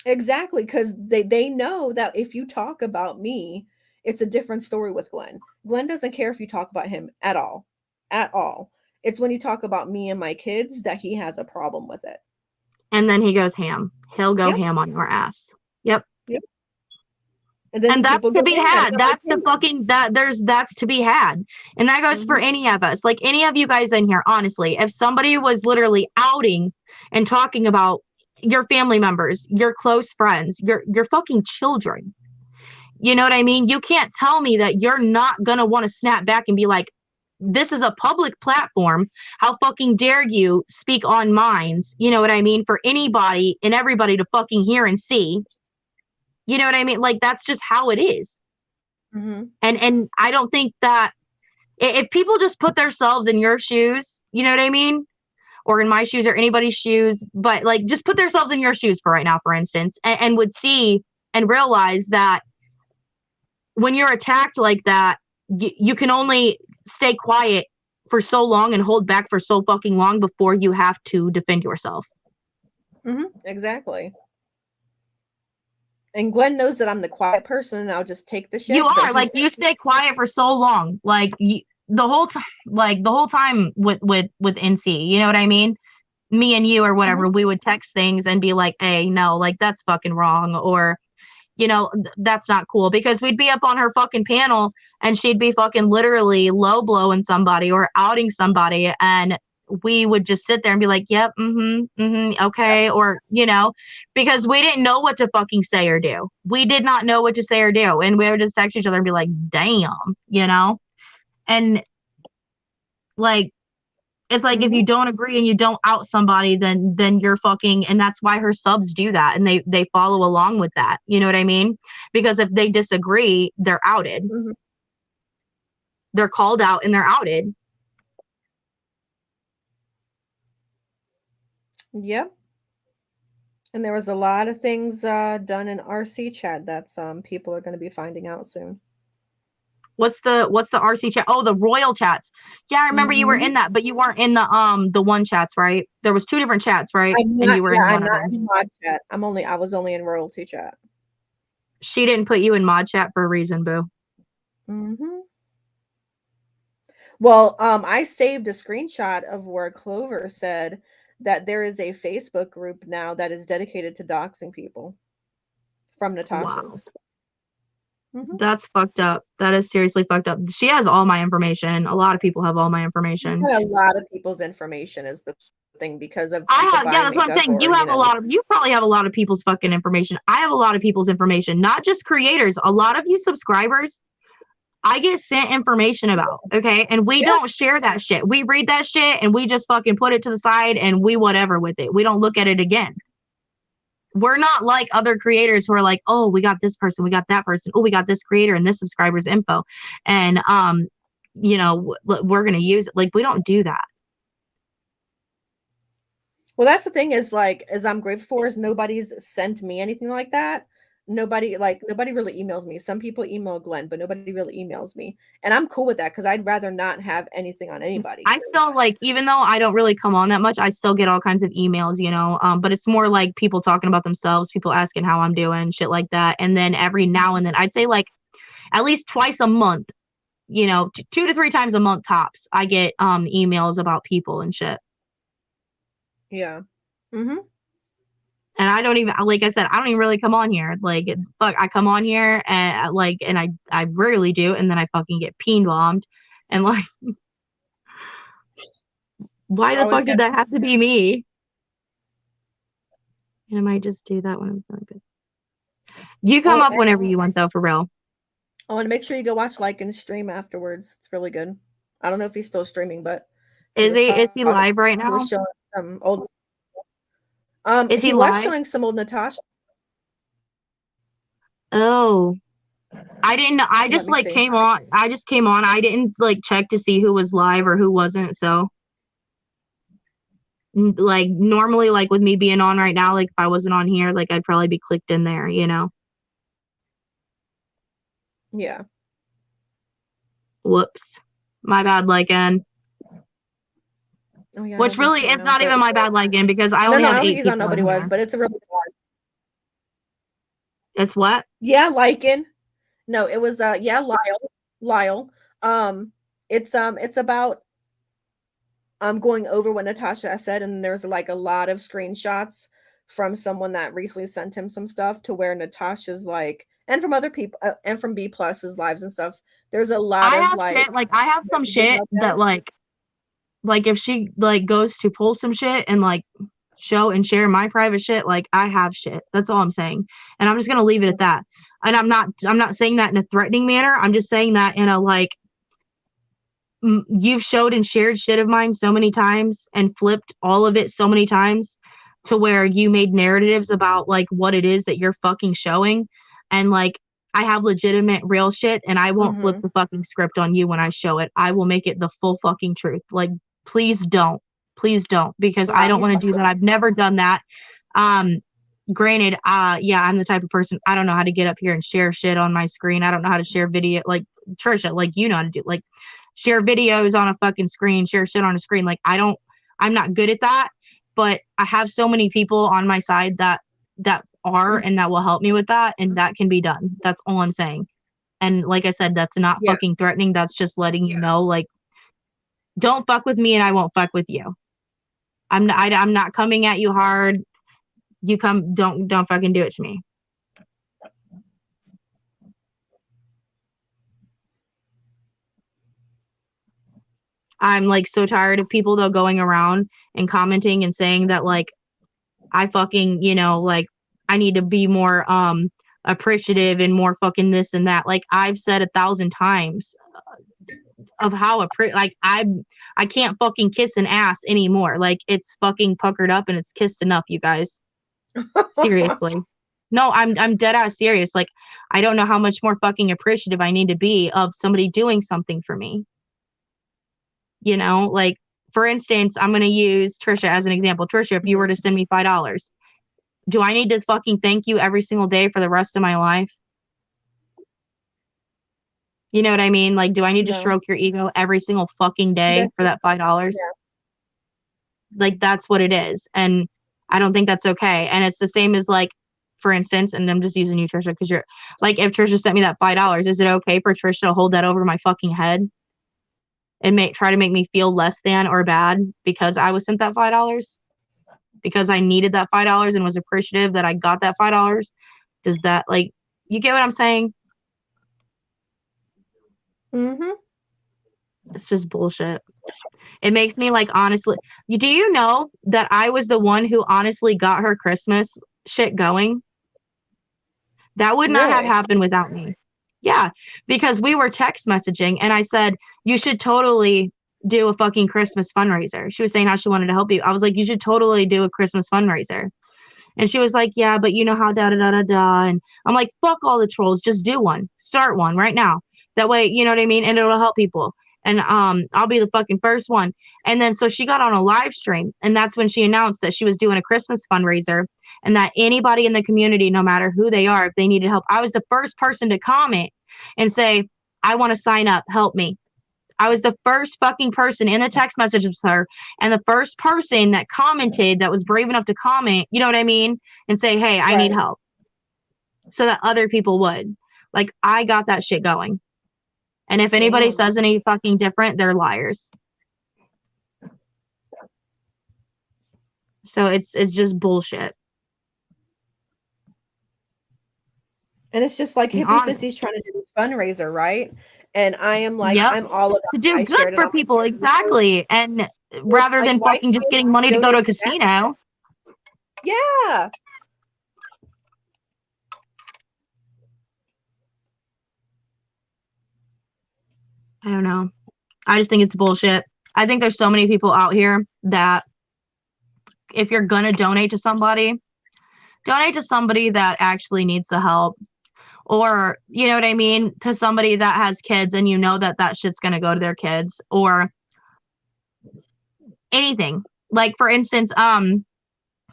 [SPEAKER 4] Exactly, because they know that if you talk about me, it's a different story with Glenn. Glenn doesn't care if you talk about him at all. At all. It's when you talk about me and my kids that he has a problem with it.
[SPEAKER 1] And then he goes ham. He'll go
[SPEAKER 4] Yep.
[SPEAKER 1] ham on your ass. Yep.
[SPEAKER 4] Yep. And then
[SPEAKER 1] And that's
[SPEAKER 4] people
[SPEAKER 1] to
[SPEAKER 4] go
[SPEAKER 1] be
[SPEAKER 4] in
[SPEAKER 1] had.
[SPEAKER 4] there.
[SPEAKER 1] That's to fucking that's to be had. And that goes for any of us. Like any of you guys in here, honestly. If somebody was literally outing and talking about your family members, your close friends, your fucking children. You know what I mean? You can't tell me that you're not gonna want to snap back and be like, this is a public platform. How fucking dare you speak on minds? You know what I mean? For anybody and everybody to fucking hear and see. You know what I mean? Like, that's just how it is.
[SPEAKER 4] Mm-hmm.
[SPEAKER 1] And I don't think that if people just put themselves in your shoes, you know what I mean? Or in my shoes or anybody's shoes, but like just put themselves in your shoes for right now, for instance, and would see and realize that when you're attacked like that, you can only stay quiet for so long and hold back for so fucking long before you have to defend yourself.
[SPEAKER 4] Mm-hmm. Exactly. And Glenn knows that I'm the quiet person, and I'll just take the shit.
[SPEAKER 1] You are like, you stay quiet for so long, like the whole time with NC, you know what I mean? Me and you or whatever, we would text things and be like, hey, no, like that's fucking wrong, or you know, that's not cool, because we'd be up on her fucking panel and she'd be fucking literally low blowing somebody or outing somebody, and we would just sit there and be like, yep, okay, or, you know, because we didn't know what to fucking say or do. We did not know what to say or do. And we would just text each other and be like, damn, you know? And like, it's like if you don't agree and you don't out somebody, then you're fucking, and that's why her subs do that, and they follow along with that. You know what I mean? Because if they disagree, they're outed.
[SPEAKER 4] Mm-hmm.
[SPEAKER 1] They're called out and they're outed.
[SPEAKER 4] Yep. And there was a lot of things done in RC chat that people are going to be finding out soon.
[SPEAKER 1] What's the RC chat? Oh, the royal chats. Yeah, I remember you were in that, but you weren't in the one chats, right? There was 2 different chats, right?
[SPEAKER 4] I'm not,
[SPEAKER 1] and you were in one
[SPEAKER 4] I'm
[SPEAKER 1] of
[SPEAKER 4] not
[SPEAKER 1] them.
[SPEAKER 4] in mod chat. I was only in royalty chat.
[SPEAKER 1] She didn't put you in mod chat for a reason, boo.
[SPEAKER 4] Mm-hmm. Well, I saved a screenshot of where Clover said that there is a Facebook group now that is dedicated to doxing people from Natasha's.
[SPEAKER 1] Wow. That's fucked up. That is seriously fucked up. She has all my information. A lot of people have all my information.
[SPEAKER 4] A lot of people's information is the thing because of
[SPEAKER 1] yeah, that's what I'm saying. You have you probably have a lot of people's fucking information. I have a lot of people's information, not just creators. A lot of you subscribers, I get sent information about, okay? And we don't share that shit. We read that shit and we just fucking put it to the side and we whatever with it. We don't look at it again. We're not like other creators who are like, oh, we got this person, we got that person, oh, we got this creator and this subscriber's info. And, you know, we're going to use it. Like, we don't do that.
[SPEAKER 4] Well, that's the thing is like, as I'm grateful for is nobody's sent me anything like that. Nobody really emails me. Some people email Glenn, but nobody really emails me. And I'm cool with that because I'd rather not have anything on anybody.
[SPEAKER 1] I still like, even though I don't really come on that much, I still get all kinds of emails, you know, but it's more like people talking about themselves, people asking how I'm doing, shit like that. And then every now and then, I'd say like at least twice a month, you know, 2 to 3 times a month tops, I get emails about people and shit.
[SPEAKER 4] Yeah. Mm-hmm.
[SPEAKER 1] And I don't even, like I said, I don't even really come on here. Like, fuck, I come on here and like, and I rarely do. And then I fucking get peen bombed. And like, why the fuck did that have to be me? And I might just do that when I'm feeling good. You come up whenever you want, though, for real.
[SPEAKER 4] I want to make sure you go watch Lycan's stream afterwards. It's really good. I don't know if he's still streaming, but
[SPEAKER 1] is he live right now?
[SPEAKER 4] He was showing some old.
[SPEAKER 1] Is he
[SPEAKER 4] was
[SPEAKER 1] live?
[SPEAKER 4] showing some old Natasha.
[SPEAKER 1] Oh, I didn't know. I just like came on. I just came on. I didn't like check to see who was live or who wasn't. So, like normally, like with me being on right now, like if I wasn't on here, like I'd probably be clicked in there, you know.
[SPEAKER 4] Yeah.
[SPEAKER 1] Whoops, my bad, Lycan.
[SPEAKER 4] Oh, yeah,
[SPEAKER 1] which really it's not even my bad Lycan because I only have 8 people.
[SPEAKER 4] Nobody was, but it's a really hard.
[SPEAKER 1] It's what?
[SPEAKER 4] Yeah, Lycan. No, it was Lyle. It's about going over what Natasha said, and there's like a lot of screenshots from someone that recently sent him some stuff to where Natasha's like, and from other people, and from B Plus's lives and stuff. There's a lot of like
[SPEAKER 1] I have some shit that like if she like goes to pull some shit and like show and share my private shit, like I have shit. That's all I'm saying. And I'm just going to leave it at that. And I'm not saying that in a threatening manner. I'm just saying that in a like, you've showed and shared shit of mine so many times and flipped all of it so many times to where you made narratives about like what it is that you're fucking showing. And like, I have legitimate real shit and I won't flip the fucking script on you when I show it. I will make it the full fucking truth. Like, please don't because I don't want to do that. I've never done that. Granted, yeah, I'm the type of person, I don't know how to get up here and share shit on my screen. I don't know how to share video, like Trisha, like you know how to do, like share videos on a fucking screen, share shit on a screen. Like I'm not good at that, but I have so many people on my side that are and that will help me with that, and that can be done. That's all I'm saying. And like I said, that's not fucking threatening. That's just letting you know, like, don't fuck with me and I won't fuck with you. I'm not coming at you hard. You don't fucking do it to me. I'm like so tired of people though going around and commenting and saying that like I fucking, like I need to be more appreciative and more fucking this and that. Like I've said 1,000 times of how like I can't fucking kiss an ass anymore. Like it's fucking puckered up and it's kissed enough, you guys. Seriously. No, I'm dead ass serious. Like I don't know how much more fucking appreciative I need to be of somebody doing something for me. Like for instance, I'm gonna use Trisha as an example. Trisha, if you were to send me $5, do I need to fucking thank you every single day for the rest of my life? You know what I mean? Like, do I need to
[SPEAKER 4] No.
[SPEAKER 1] stroke your ego every single fucking day for that $5?
[SPEAKER 4] Yeah.
[SPEAKER 1] Like, that's what it is. And I don't think that's okay. And it's the same as like, for instance, and I'm just using you, Trisha, because you're like, if Trisha sent me that $5, is it okay for Trisha to hold that over my fucking head and try to make me feel less than or bad because I was sent that $5? Because I needed that $5 and was appreciative that I got that $5? Does that, like, you get what I'm saying?
[SPEAKER 4] Mm-hmm.
[SPEAKER 1] It's just bullshit. It makes me like, honestly, do you know that I was the one who honestly got her Christmas shit going? That would not have
[SPEAKER 4] Really?
[SPEAKER 1] happened without me. Yeah, because we were text messaging and I said, you should totally do a fucking Christmas fundraiser. She was saying how she wanted to help you. I was like, you should totally do a Christmas fundraiser. And she was like, yeah, but you know how da da da da da. And I'm like, fuck all the trolls. Just do one. Start one right now. That way, you know what I mean? And it'll help people. And I'll be the fucking first one. And then so she got on a live stream. And that's when she announced that she was doing a Christmas fundraiser and that anybody in the community, no matter who they are, if they needed help, I was the first person to comment and say, I want to sign up. Help me. I was the first fucking person in the text message with her and the first person that commented that was brave enough to comment, you know what I mean? And say, hey, I need help. So that other people would. Like, I got that shit going. And if anybody says any fucking different, they're liars. So it's just bullshit.
[SPEAKER 4] And it's just like Hippie Sissy's trying to do this fundraiser, right? And I am like, I'm all about
[SPEAKER 1] to do good for people, exactly. And rather than fucking just getting money to go to a casino.
[SPEAKER 4] Yeah.
[SPEAKER 1] I don't know. I just think it's bullshit. I think there's so many people out here that if you're gonna donate to somebody that actually needs the help. Or, you know what I mean? To somebody that has kids and you know that that shit's gonna go to their kids. Or anything. Like, for instance, Hippie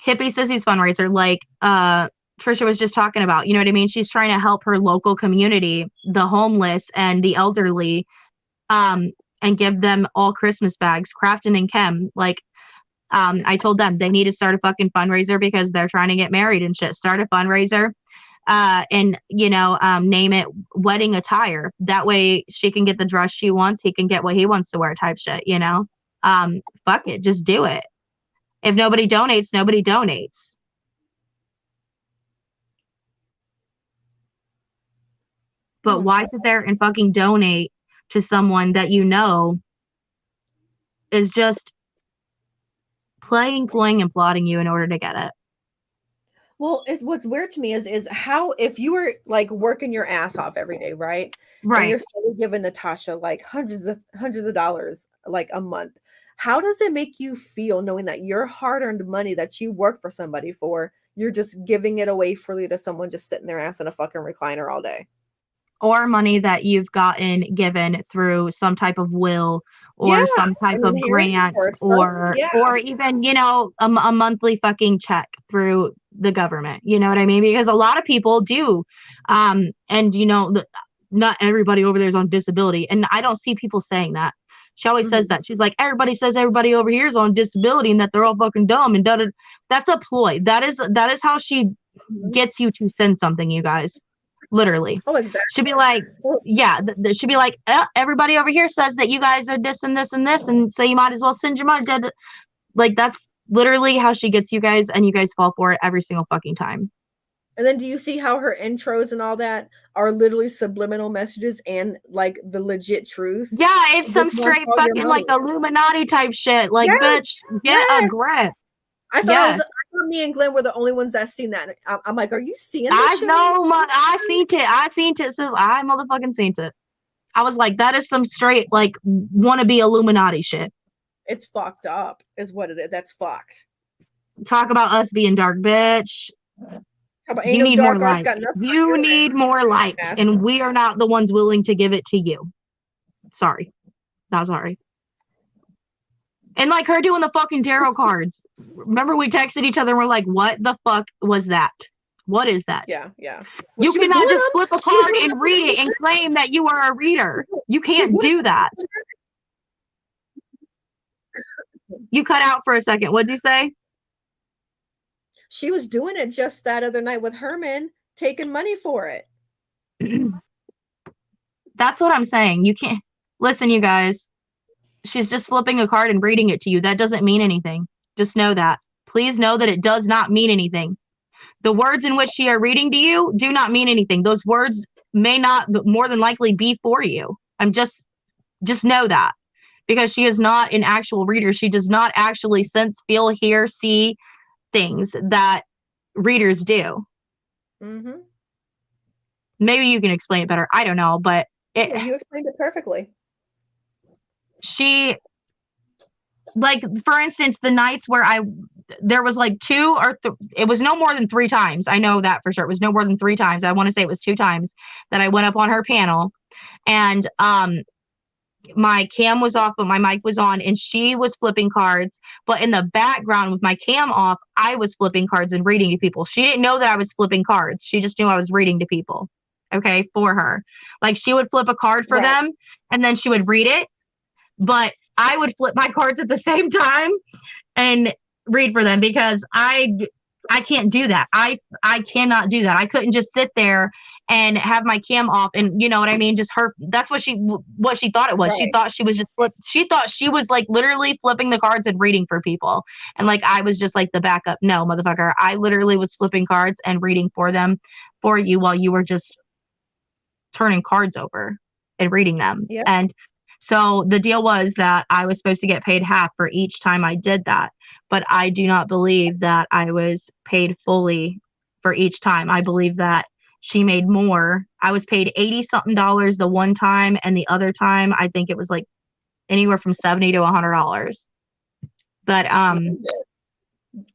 [SPEAKER 1] Sissy's fundraiser, like Trisha was just talking about, you know what I mean? She's trying to help her local community, the homeless and the elderly, and give them all Christmas bags. Crafton and Chem, like, I told them they need to start a fucking fundraiser because they're trying to get married and shit. Start a fundraiser, and name it wedding attire. That way she can get the dress she wants, he can get what he wants to wear, type shit. Fuck it, just do it. If nobody donates, nobody donates. But why sit there and fucking donate to someone that you know is just playing, ploying, and plotting you in order to get it?
[SPEAKER 4] Well, what's weird to me is how, if you were like working your ass off every day, right?
[SPEAKER 1] Right.
[SPEAKER 4] And you're still giving Natasha like hundreds of dollars like a month. How does it make you feel knowing that your hard-earned money that you work for somebody for, you're just giving it away freely to someone just sitting their ass in a fucking recliner all day?
[SPEAKER 1] Or money that you've gotten given through some type of will or some type of grant or even, a monthly fucking check through the government. You know what I mean? Because a lot of people do. And, not everybody over there is on disability. And I don't see people saying that. She always says that. She's like, everybody says everybody over here is on disability and that they're all fucking dumb and da-da. That's a ploy. That is how she gets you to send something, you guys. Literally.
[SPEAKER 4] Oh, exactly.
[SPEAKER 1] She'd be like, she'd be like, everybody over here says that you guys are this and this and this, and so you might as well send your money. Like, that's literally how she gets you guys, and you guys fall for it every single fucking time.
[SPEAKER 4] And then do you see how her intros and all that are literally subliminal messages and like the legit truth?
[SPEAKER 1] Yeah,
[SPEAKER 4] She
[SPEAKER 1] it's some
[SPEAKER 4] just wants
[SPEAKER 1] straight
[SPEAKER 4] all your
[SPEAKER 1] fucking like
[SPEAKER 4] money.
[SPEAKER 1] Illuminati type shit. Like,
[SPEAKER 4] Yes,
[SPEAKER 1] bitch, get a
[SPEAKER 4] yes.
[SPEAKER 1] grip.
[SPEAKER 4] I thought
[SPEAKER 1] Yes.
[SPEAKER 4] I thought me and Glenn were the only ones that seen that. I'm like, are you seeing this
[SPEAKER 1] I
[SPEAKER 4] shit?
[SPEAKER 1] know, I seen it. I seen it. Says I motherfucking seen it. I was like, that is some straight like wannabe Illuminati shit.
[SPEAKER 4] It's fucked up, is what it is. That's fucked.
[SPEAKER 1] Talk about us being dark, bitch.
[SPEAKER 4] How about
[SPEAKER 1] You
[SPEAKER 4] ain't no
[SPEAKER 1] need more
[SPEAKER 4] dark arts
[SPEAKER 1] light.
[SPEAKER 4] got nothing on
[SPEAKER 1] You
[SPEAKER 4] your
[SPEAKER 1] need more light,
[SPEAKER 4] ass.
[SPEAKER 1] and we are not the ones willing to give it to you. Sorry, not sorry. And like her doing the fucking tarot cards. Remember we texted each other and we're like, what the fuck was that? What is that?
[SPEAKER 4] Yeah. Well,
[SPEAKER 1] you
[SPEAKER 4] she was
[SPEAKER 1] cannot
[SPEAKER 4] doing
[SPEAKER 1] just
[SPEAKER 4] them.
[SPEAKER 1] flip a
[SPEAKER 4] She was
[SPEAKER 1] card
[SPEAKER 4] doing
[SPEAKER 1] and
[SPEAKER 4] them.
[SPEAKER 1] read it and claim that you are a reader. You
[SPEAKER 4] She was
[SPEAKER 1] can't
[SPEAKER 4] doing
[SPEAKER 1] do that. You cut out for a second. What'd you say?
[SPEAKER 4] She was doing it just that other night with Herman, taking money for it.
[SPEAKER 1] That's what I'm saying. You can't listen, you guys. She's just flipping a card and reading it to you. That doesn't mean anything. Just know that. Please know that it does not mean anything. The words in which she are reading to you do not mean anything. Those words may not, but more than likely be for you. Just know that, because she is not an actual reader. She does not actually sense, feel, hear, see things that readers do.
[SPEAKER 4] Mm-hmm.
[SPEAKER 1] Maybe you can explain it better. I don't know, but
[SPEAKER 4] You explained it perfectly.
[SPEAKER 1] She, like, for instance, the nights where there was like it was no more than 3 times. I know that for sure. It was no more than 3 times. I want to say it was 2 times that I went up on her panel, and my cam was off, but my mic was on, and she was flipping cards. But in the background with my cam off, I was flipping cards and reading to people. She didn't know that I was flipping cards. She just knew I was reading to people. Okay, for her. Like, she would flip a card for them, and then she would read it. But I would flip my cards at the same time and read for them, because I can't do that. I cannot do that. I couldn't just sit there and have my cam off, and you know what I mean? Just her. That's what she thought it was.
[SPEAKER 4] Right.
[SPEAKER 1] She thought she was just she thought she was like literally flipping the cards and reading for people, and like I was just like the backup. No, motherfucker. I literally was flipping cards and reading for them, for you, while you were just turning cards over and reading them.
[SPEAKER 4] Yep.
[SPEAKER 1] And so the deal was that I was supposed to get paid half for each time I did that. But I do not believe that I was paid fully for each time. I believe that she made more. I was paid $80-something the one time, and the other time I think it was like anywhere from $70 to $100. But
[SPEAKER 4] Jesus.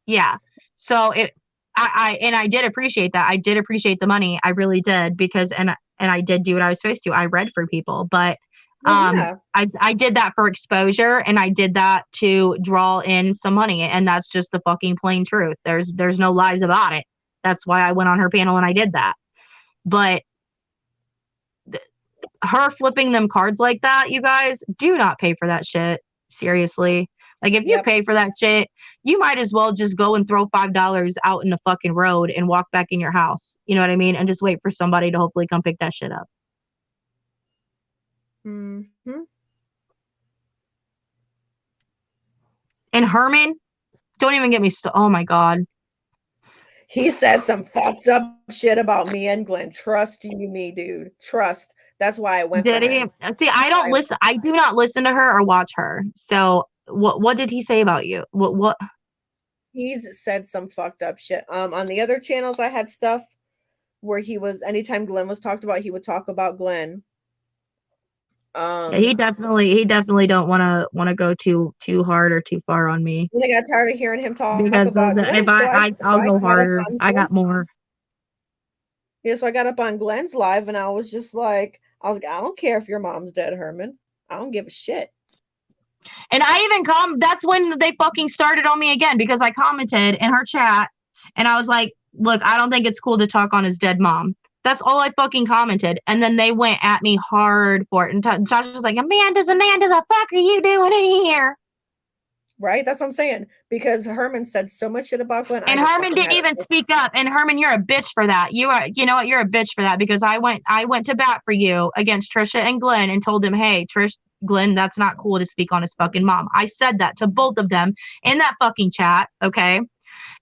[SPEAKER 1] yeah. So I did appreciate that. I did appreciate the money. I really did, because and I did do what I was supposed to. I read for people, but
[SPEAKER 4] Yeah.
[SPEAKER 1] I did that for exposure, and I did that to draw in some money, and that's just the fucking plain truth. There's no lies about it. That's why I went on her panel and I did that. But her flipping them cards like that, you guys, do not pay for that shit. Seriously. Like, if you pay for that shit, you might as well just go and throw $5 out in the fucking road and walk back in your house. You know what I mean? And just wait for somebody to hopefully come pick that shit up.
[SPEAKER 4] Mm-hmm.
[SPEAKER 1] And Herman, don't even get me oh my God.
[SPEAKER 4] He said some fucked up shit about me and Glenn. Trust you, me, dude. Trust. That's why I went.
[SPEAKER 1] Did he? See, I don't listen. I do not listen to her or watch her. So what did he say about you? What?
[SPEAKER 4] He's said some fucked up shit. On the other channels, I had stuff where he was. Anytime Glenn was talked about, he would talk about Glenn.
[SPEAKER 1] Yeah, he definitely don't want to go too hard or too far on me.
[SPEAKER 4] I got tired of hearing him talk
[SPEAKER 1] because
[SPEAKER 4] about Glenn.
[SPEAKER 1] If I'll go harder. I got more.
[SPEAKER 4] Yeah, so I got up on Glenn's live, and I was like, I don't care if your mom's dead, Herman. I don't give a shit.
[SPEAKER 1] And I even that's when they fucking started on me again, because I commented in her chat, and I was like, look, I don't think it's cool to talk on his dead mom. That's all I fucking commented. And then they went at me hard for it. And Josh was like, Amanda, the fuck are you doing in here?
[SPEAKER 4] Right? That's what I'm saying. Because Herman said so much shit about Glenn.
[SPEAKER 1] And Herman didn't even speak up. And Herman, you're a bitch for that. You know what? You're a bitch for that, because I went to bat for you against Trisha and Glenn and told them, hey, Glenn, that's not cool to speak on his fucking mom. I said that to both of them in that fucking chat. Okay.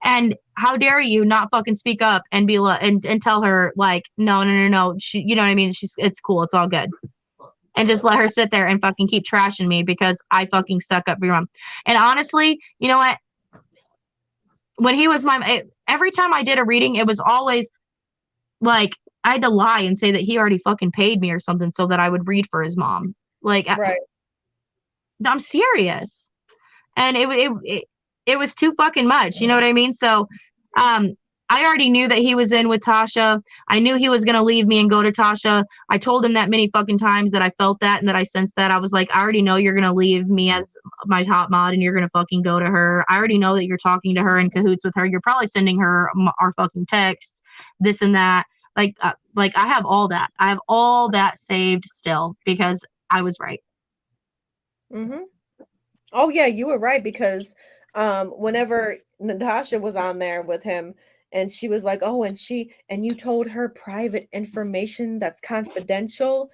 [SPEAKER 1] And how dare you not fucking speak up and be like, and tell her like, no. She, you know what I mean? It's cool. It's all good. And just let her sit there and fucking keep trashing me because I fucking stuck up for your mom. And honestly, you know what? When he was every time I did a reading, it was always like I had to lie and say that he already fucking paid me or something so that I would read for his mom. Like,
[SPEAKER 4] Right.
[SPEAKER 1] I'm serious. And it was too fucking much. You know what I mean? So, I already knew that he was in with Tasha. I knew he was going to leave me and go to Tasha. I told him that many fucking times that I felt that and that I sensed that. I was like, I already know you're going to leave me as my top mod and you're going to fucking go to her. I already know that you're talking to her in cahoots with her. You're probably sending her our fucking texts, this and that. Like I have all that. I have all that saved still because I was right.
[SPEAKER 4] Mm-hmm. Oh yeah, you were right because whenever Natasha was on there with him and she was like, "Oh, and you told her private information that's confidential,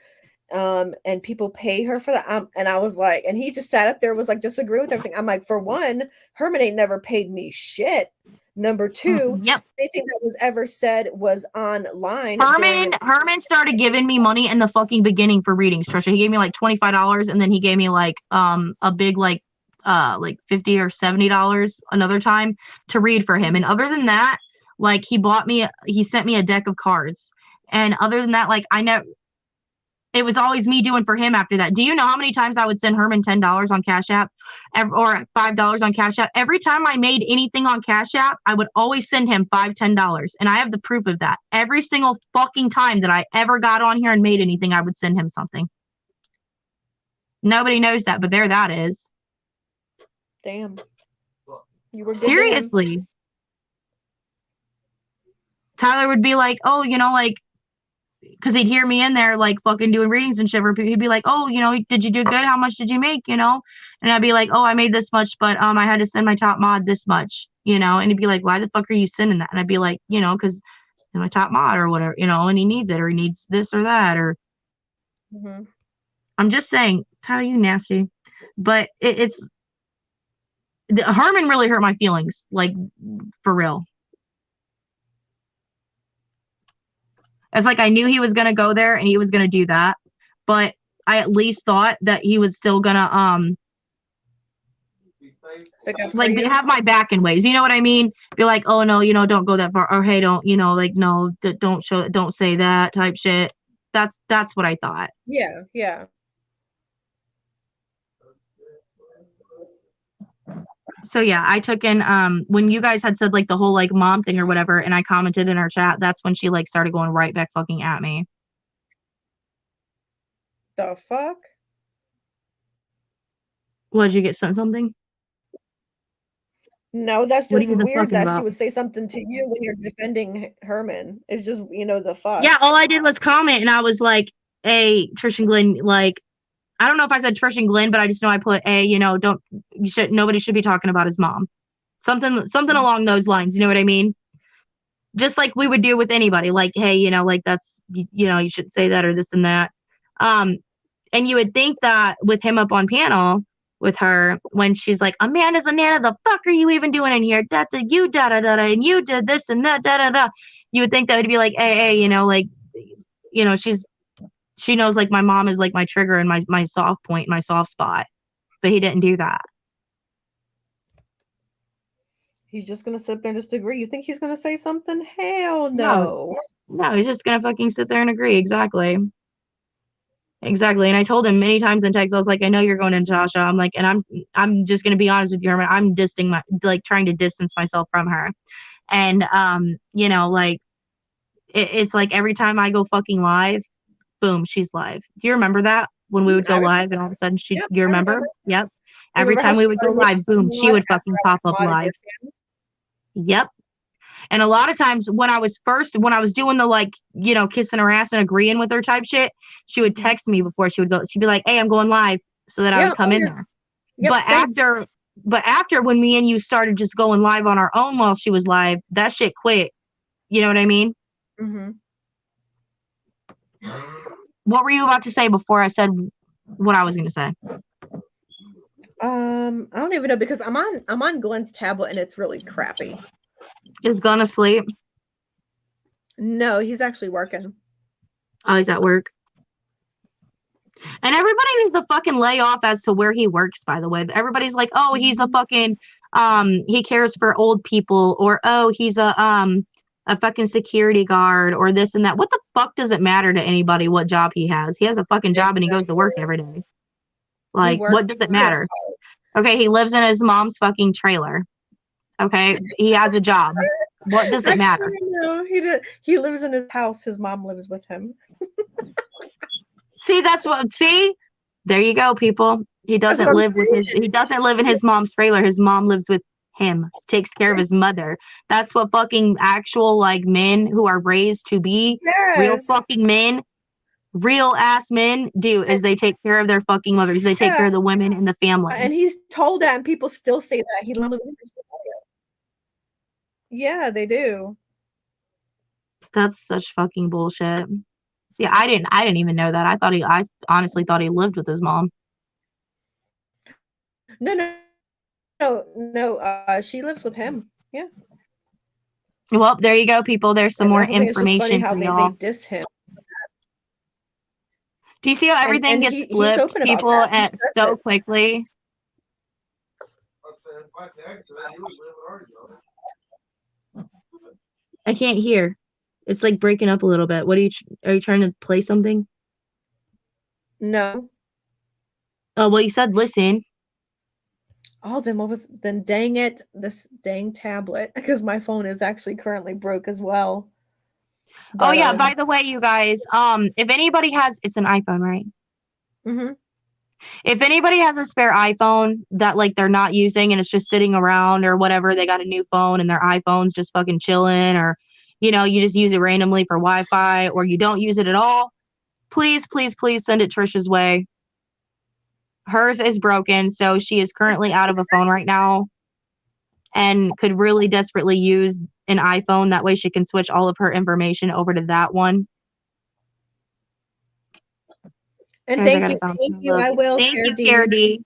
[SPEAKER 4] and people pay her for that." And I was like, and he just sat up there, was like, just agree with everything. I'm like, for one, Herman ain't never paid me shit. Number two,
[SPEAKER 1] Yep.
[SPEAKER 4] anything that was ever said was online.
[SPEAKER 1] Herman started giving me money in the fucking beginning for readings, Trisha. He gave me like $25 and then he gave me like a big like $50 or $70 another time to read for him. And other than that, like he sent me a deck of cards. And other than that, like it was always me doing for him after that. Do you know how many times I would send Herman $10 on Cash App or $5 on Cash App? Every time I made anything on Cash App, I would always send him $5, $10. And I have the proof of that. Every single fucking time that I ever got on here and made anything, I would send him something. Nobody knows that, but there that is.
[SPEAKER 4] Damn. You were good.
[SPEAKER 1] Seriously. Tyler would be like, oh, like, because he'd hear me in there like fucking doing readings and shit. He'd be like, oh, did you do good? How much did you make? And I'd be like, oh, I made this much, but I had to send my top mod this much, and he'd be like, why the fuck are you sending that? And I'd be like, because my top mod or whatever, and he needs it or he needs this or that or I'm just saying, Tyler, you nasty. But Herman really hurt my feelings, like for real. It's like I knew he was gonna go there and he was gonna do that, but I at least thought that he was still gonna like have my back in ways. You know what I mean? Be like, oh no, don't go that far, or hey, don't, like no, don't say that type shit. That's what I thought.
[SPEAKER 4] Yeah, yeah.
[SPEAKER 1] So yeah, I took in when you guys had said like the whole like mom thing or whatever, and I commented in our chat, that's when she like started going right back fucking at me.
[SPEAKER 4] The fuck?
[SPEAKER 1] What, did you get sent something?
[SPEAKER 4] No, that's just weird that
[SPEAKER 1] about?
[SPEAKER 4] She would say something to you when you're defending Herman. It's just, the fuck.
[SPEAKER 1] Yeah, all I did was comment and I was like, hey, Trish and Glenn, like, I don't know if I said Trish and Glenn, but I just know I put nobody should be talking about his mom. Something along those lines. You know what I mean? Just like we would do with anybody, like, hey, like that's, you shouldn't say that or this and that. And you would think that with him up on panel with her, when she's like, Amanda's a nana, the fuck are you even doing in here? You da-da-da-da, and you did this and that, da-da-da. You would think that would be like, hey, like, she knows like my mom is like my trigger and my soft point, my soft spot. But he didn't do that.
[SPEAKER 4] He's just going to sit there and just agree. You think he's going to say something? Hell no.
[SPEAKER 1] No, he's just going to fucking sit there and agree. Exactly. And I told him many times in text, I was like, I know you're going into Tasha. I'm like, and I'm just going to be honest with you, Herman. I'm trying to distance myself from her. And, like, it's like every time I go fucking live, boom, she's live. Do you remember that? When we would go live and all of a sudden you remember? Yep. Every time we would go live, boom, she would fucking pop up live. Yep. And a lot of times when I was doing the like, kissing her ass and agreeing with her type shit, she would text me before she would go. She'd be like, hey, I'm going live, so that I would come in there. Yep, but after when me and you started just going live on our own while she was live, that shit quit. You know what I mean?
[SPEAKER 4] Mm-hmm.
[SPEAKER 1] What were you about to say before I said what I was going to say?
[SPEAKER 4] I don't even know because I'm on Glenn's tablet and it's really crappy.
[SPEAKER 1] Is gonna sleep.
[SPEAKER 4] No, he's actually working.
[SPEAKER 1] Oh, he's at work. And everybody needs to fucking lay off as to where he works, by the way. Everybody's like, oh, he's a fucking he cares for old people, or oh, he's a fucking security guard, or this and that. What the fuck does it matter to anybody what job he has? He has a fucking job and he goes to work every day.
[SPEAKER 4] He
[SPEAKER 1] Like, what
[SPEAKER 4] works.
[SPEAKER 1] does it matter? Okay, he lives in his mom's fucking trailer. Okay, he has a job. What does it matter?
[SPEAKER 4] No, he lives in his house. His mom lives with him.
[SPEAKER 1] See, that's what. See, there you go, people. He doesn't live with his. He doesn't live in his mom's trailer. His mom lives with him. Takes care of his mother. That's what fucking actual like men who are raised to be real
[SPEAKER 4] Yes.
[SPEAKER 1] fucking men, real ass men do. Is they take care of their fucking mothers. They take care of the women in the family.
[SPEAKER 4] And he's told that, and people still say that he loves. Yeah, they do.
[SPEAKER 1] That's such fucking bullshit. See, I didn't even know that. I honestly thought he lived with his mom.
[SPEAKER 4] No. She lives with him. Yeah.
[SPEAKER 1] Well, there you go, people. There's some more
[SPEAKER 4] It's just funny
[SPEAKER 1] information
[SPEAKER 4] how
[SPEAKER 1] for
[SPEAKER 4] they
[SPEAKER 1] y'all.
[SPEAKER 4] diss him.
[SPEAKER 1] Do you see how everything
[SPEAKER 4] And
[SPEAKER 1] gets
[SPEAKER 4] he's
[SPEAKER 1] flipped,
[SPEAKER 4] open about
[SPEAKER 1] people,
[SPEAKER 4] that. He
[SPEAKER 1] at
[SPEAKER 4] says
[SPEAKER 1] so
[SPEAKER 4] it.
[SPEAKER 1] quickly? I can't hear. It's like breaking up a little bit. What are you trying to play something?
[SPEAKER 4] No.
[SPEAKER 1] Oh, well, you said listen.
[SPEAKER 4] Oh, then dang it, this dang tablet, because my phone is actually currently broke as well.
[SPEAKER 1] But, oh yeah, by the way, you guys, if anybody it's an iPhone, right?
[SPEAKER 4] Mm-hmm.
[SPEAKER 1] If anybody has a spare iPhone that like they're not using and it's just sitting around or whatever, they got a new phone and their iPhone's just fucking chilling, or you just use it randomly for Wi-Fi, or you don't use it at all, please send it Trisha's way. Hers is broken, so she is currently out of a phone right now and could really desperately use an iPhone. That way she can switch all of her information over to that one.
[SPEAKER 4] And thank you. I will.
[SPEAKER 1] Thank you, Cara D.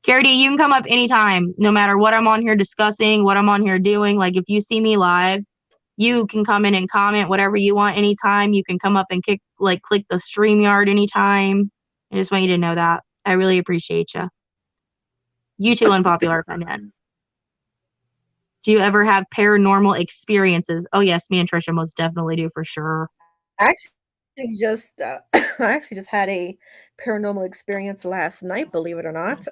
[SPEAKER 1] Cara D, you can come up anytime, no matter what I'm on here discussing, what I'm on here doing. Like, if you see me live, you can come in and comment whatever you want anytime. You can come up and click the StreamYard anytime. I just want you to know that. I really appreciate you. You too, unpopular opinion. Do you ever have paranormal experiences? Oh, yes, me and Trisha most definitely do, for sure.
[SPEAKER 4] I actually just had a paranormal experience last night, believe it or not.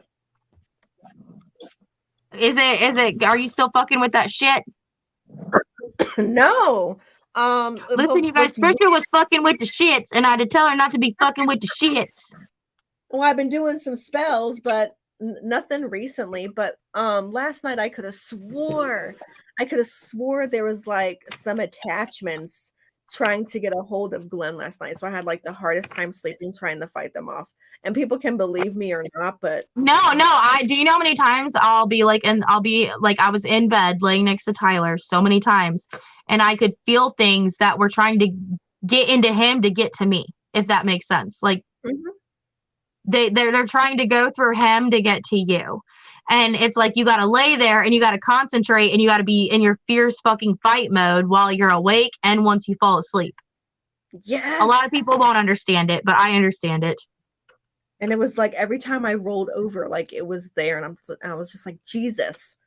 [SPEAKER 1] Is it, are you still fucking with that shit?
[SPEAKER 4] No.
[SPEAKER 1] Listen, you guys, Trisha was fucking with the shits, and I had to tell her not to be fucking with the shits.
[SPEAKER 4] Well, I've been doing some spells, but nothing recently. But last night I could have swore there was like some attachments trying to get a hold of Glenn last night. So I had like the hardest time sleeping trying to fight them off. And people can believe me or not, but
[SPEAKER 1] no, I do. You know how many times I was in bed laying next to Tyler so many times, and I could feel things that were trying to get into him to get to me, if that makes sense. Like, they're trying to go through him to get to you. And it's like you got to lay there and you got to concentrate and you got to be in your fierce fucking fight mode while you're awake and once you fall asleep.
[SPEAKER 4] Yes.
[SPEAKER 1] A lot of people won't understand it, but I understand it.
[SPEAKER 4] And it was like every time I rolled over, like it was there, and I was just like, Jesus.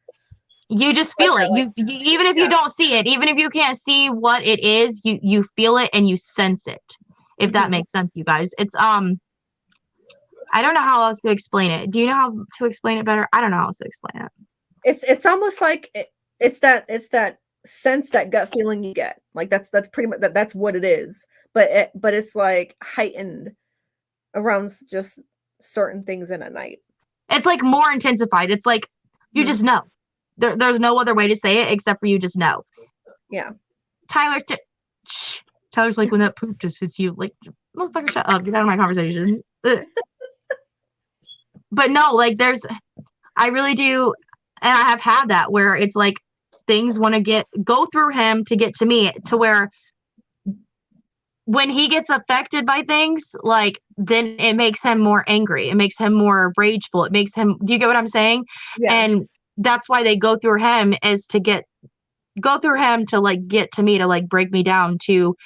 [SPEAKER 1] You just feel it. You even if you don't see it, even if you can't see what it is, you feel it and you sense it. If that makes sense, you guys. It's I don't know how else to explain it. Do you know how to explain it better? I don't know how else to explain it.
[SPEAKER 4] It's almost like it's that sense, that gut feeling you get. Like that's pretty much that's what it is. But it's like heightened around just certain things in a night.
[SPEAKER 1] It's like more intensified. It's like you just know. There's no other way to say it except for you just know.
[SPEAKER 4] Yeah.
[SPEAKER 1] Tyler's like, when that poop just hits you, like, motherfucker, shut up. Get out of my conversation. But no, like I really do, and I have had that where it's like things want to go through him to get to me, to where when he gets affected by things, like, then it makes him more angry. It makes him more rageful. It makes him, do you get what I'm saying?
[SPEAKER 4] Yeah.
[SPEAKER 1] And that's why they go through him, is to go through him to like get to me, to like break me down, to